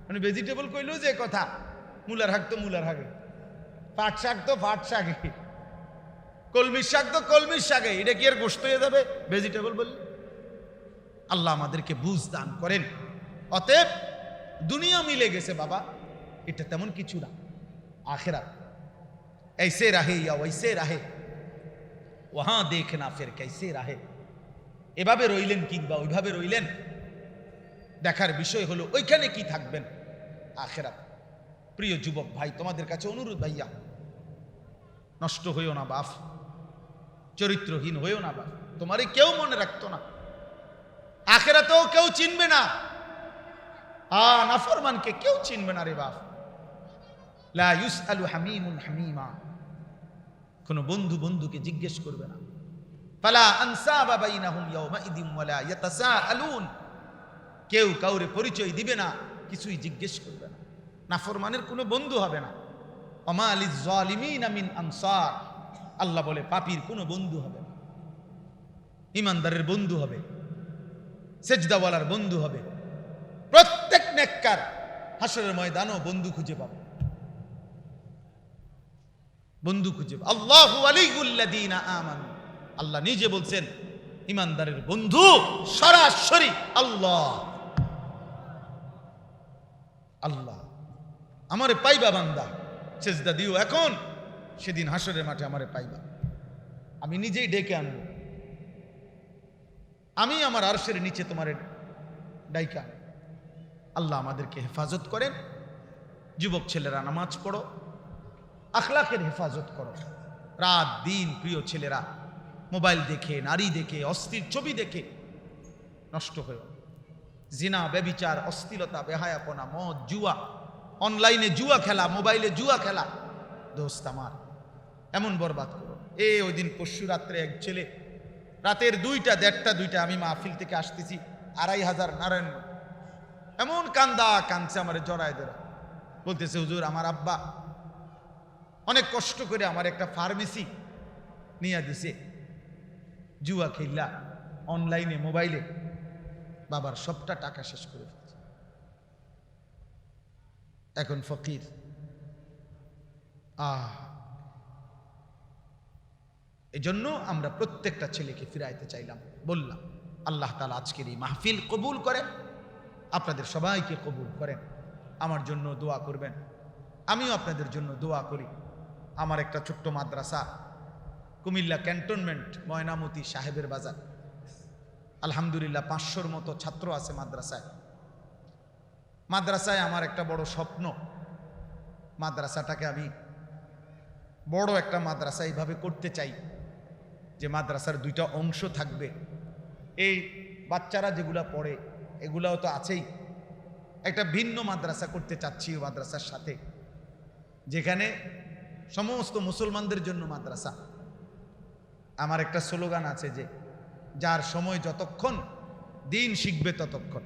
মানে ভেজিটেবল কইলেও যে কথা, মূলার শাক তো মূলার শাকে, পাট শাক তো পাট শাকে, কলমির শাক তো কলমির শাকে, এটা কি আর গোস্ত হয়ে যাবে ভেজিটেবল বললে? আল্লাহ আমাদেরকে বুঝ দান করেন। অতএব দুনিয়া মিলে গেছে বাবা, এটা তেমন কিছু না। আখিরাত ऐसे रहे या वैसे रहे, वहां देखना फिर कैसे रहे। এভাবে রইলেন কিংবা ওইভাবে রইলেন, দেখার বিষয় হলো ওইখানে কি থাকবেন, আখিরাত। প্রিয় যুবক ভাই, তোমাদের কাছে অনুরোধ, ভাইয়া নষ্ট হইও না বাপ, চরিত্রহীন হইও না বাপ। তোমারই কেউ মনে রাখতো না, আখিরাতেও কেউ চিনবে না। নাফরমানকে কেউ চিনবে না রে বাপ। লা ইউসআলু হামিমুন হামিমা, কোনো বন্ধু বন্ধুকে জিজ্ঞেস করবে না। ফালা আনসাবা বাইনাহুম ইয়াওমাইদিন ওয়ালা ইয়াতাসাআলুন, কেউ কাউরে পরিচয় দিবে না, কিছুই জিজ্ঞেস করবে না। নাফরমানের কোনো বন্ধু হবে না। ওমা লিয-যালিমিনা মিন আনসার, আল্লাহ বলে পাপীর কোনো বন্ধু হবে না। ইমানদারের বন্ধু হবে, সেজদাওয়ালার বন্ধু হবে। প্রত্যেক নেককার হাসরের ময়দানও বন্ধু খুঁজে পাবে, বন্ধু খুঁজে পাবে। আল্লাহু ওয়ালিয়ুল্লাযীনা আমানু, আল্লাহ নিজে বলছেন ইমানদারের বন্ধু সরাসরি আল্লাহ। আল্লাহ আমারে পাইবা বান্দা, সেজদা দিও এখন, সেদিন হাসরের মাঠে আমারে পাইবা। আমি নিজেই ডেকে আনবো, আমি আমার আরশের নিচে তোমার ডাইকা। আল্লাহ আমাদেরকে হেফাজত করেন। যুবক ছেলেরা নামাজ পড়ো, আখলাকের হেফাজত করো। রাত দিন প্রিয় ছেলেরা মোবাইল দেখে, নারী দেখে, অস্থির ছবি দেখে নষ্ট হয়ে, জিনা, ব্যভিচার, অশ্লীলতা, বেহায়াপনা, মদ, জুয়া, অনলাইনে জুয়া খেলা, মোবাইলে জুয়া খেলা, দোস্ত আমার এমন বরবাদ করো। ওই দিন পরশু রাত্রে এক ছেলে রাতের 2টা, 1:30, 2টা, আমি মাহফিল থেকে আসতেছি, 2500 নারায়ণ, এমন কান্দা কাঁদছে আমার জড়ায় ধরা, বলতেছে হুজুর আমার আব্বা অনেক কষ্ট করে আমার একটা ফার্মেসি নিয়ে দিছে, জুয়া খেললা অনলাইনে মোবাইলে, বাবার সবটা টাকা শেষ করে ফেলছে, এখন ফকির। এই জন্য আমরা প্রত্যেকটা ছেলেকে ফিরাইতে চাইলাম, বললাম আল্লাহ তাআলা আজকের এই মাহফিল কবুল করেন, আপনাদের সবাইকে কবুল করেন। আমার জন্য দোয়া করবেন, আমিও আপনাদের জন্য দোয়া করি। আমার একটা ছোট্ট মাদ্রাসা কুমিল্লা ক্যান্টনমেন্ট ময়নামতি সাহেবের বাজার, আলহামদুলিল্লাহ 500-র মতো ছাত্র আছে মাদ্রাসায়। মাদ্রাসায় আমার একটা বড় স্বপ্ন, মাদ্রাসাটাকে আমি বড় একটা মাদ্রাসা এইভাবে করতে চাই যে মাদ্রাসার 2টা অংশ থাকবে। এই বাচ্চারা যেগুলা পড়ে এগুলাও তো আছেই, একটা ভিন্ন মাদ্রাসা করতে চাচ্ছি ওই মাদ্রাসার সাথে, যেখানে সমস্ত মুসলমানদের জন্য মাদ্রাসা। আমার একটা স্লোগান আছে যে যার সময় যতক্ষণ দিন শিখবে ততক্ষণ।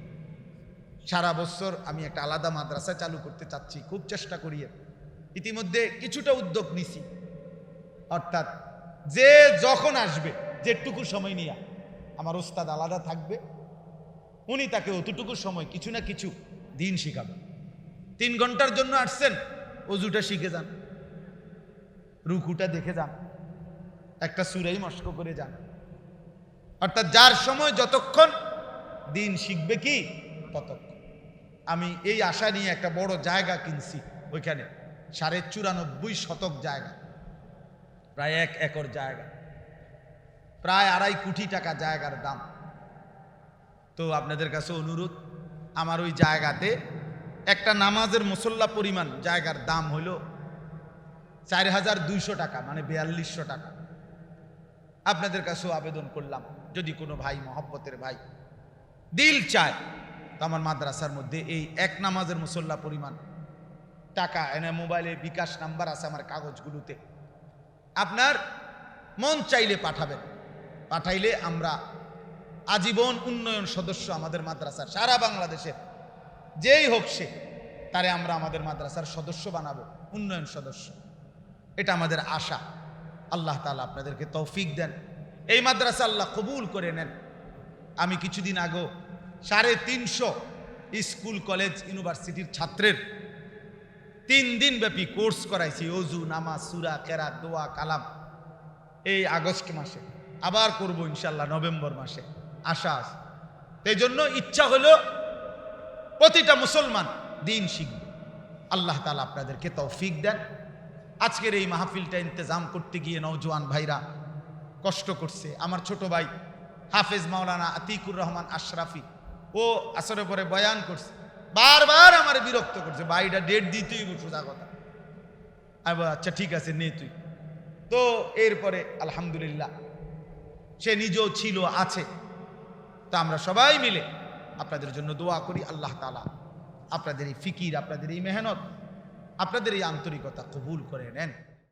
সারা বছর আমি একটা আলাদা মাদ্রাসা চালু করতে চাচ্ছি, খুব চেষ্টা করিয়ে ইতিমধ্যে কিছুটা উদ্যোগ নিছি। অর্থাৎ যে যখন আসবে, যেটুকু সময় নিয়ে, আমার ওস্তাদ আলাদা থাকবে, উনি তাকে অতটুকু সময় কিছু না কিছু দিন শিখাবে। 3 ঘন্টার জন্য আসছেন, অজুটা শিখে যান, রুকুটা দেখে যান, একটা সূরাই মস্ক করে যান। অর্থাৎ যার সময় যতক্ষণ দিন শিখবে কি ততক্ষণ। আমি এই আশা নিয়ে একটা বড় জায়গা কিনছি, ওইখানে 94.5 শতক জায়গা, প্রায় 1 একর জায়গা, প্রায় 2.5 কোটি টাকা জায়গার দাম। তো আপনাদের কাছে অনুরোধ, আমার ওই জায়গাতে একটা নামাজের মুসল্লা পরিমাণ জায়গার দাম হইল 4200 টাকা, মানে 4200 টাকা। আপনাদের কাছেও আবেদন করলাম, যদি কোনো ভাই মহব্বতের ভাই দিল চায় তো আমার মাদ্রাসার মধ্যে এই এক নামাজের মুসল্লা পরিমাণ টাকা এনে, মোবাইলে বিকাশ নাম্বার আছে আমার কাগজগুলোতে, আপনার মন চাইলে পাঠাবেন। পাঠাইলে আমরা আজীবন উন্নয়ন সদস্য আমাদের মাদ্রাসার, সারা বাংলাদেশের যেই হোক সে, তারে আমরা আমাদের মাদ্রাসার সদস্য বানাবো, উন্নয়ন সদস্য। এটা আমাদের আশা। আল্লাহ তাআলা আপনাদেরকে তৌফিক দেন, এই মাদ্রাসা আল্লাহ কবুল করে নেন। আমি কিছুদিন আগে 350 স্কুল কলেজ ইউনিভার্সিটির ছাত্রের 3 দিন ব্যাপী কোর্স করাইছি, ওযু, নামাজ, সূরা, কেরাত, দোয়া, কালাম। এই আগস্ট মাসে আবার করব ইনশাআল্লাহ, নভেম্বর মাসে আশা আছে। এই জন্য ইচ্ছা হলো প্রতিটা মুসলমান দিন শিখবে। আল্লাহ তাআলা আপনাদেরকে তৌফিক দেন। আজকের এই মাহফিলটা ইন্তজাম করতে গিয়ে নওজোয়ান ভাইরা কষ্ট করছে। আমার ছোট ভাই হাফেজ মাওলানা আতিকুর রহমান আশরাফি, ও আসরের পরে বয়ান করছে, বারবার আমার বিরক্ত করছে, ভাইটা ডেট দিতেই সোজা কথা। আমি বলি আচ্ছা ঠিক আছে নে তুই। তো এরপরে আলহামদুলিল্লাহ সে নিজেও ছিল, আছে। তা আমরা সবাই মিলে আপনাদের জন্য দোয়া করি, আল্লাহ তাআলা আপনাদের এই ফিকির, আপনাদের এই মেহনত আপনাদের এই আন্তরিকতা কবুল করে নেন।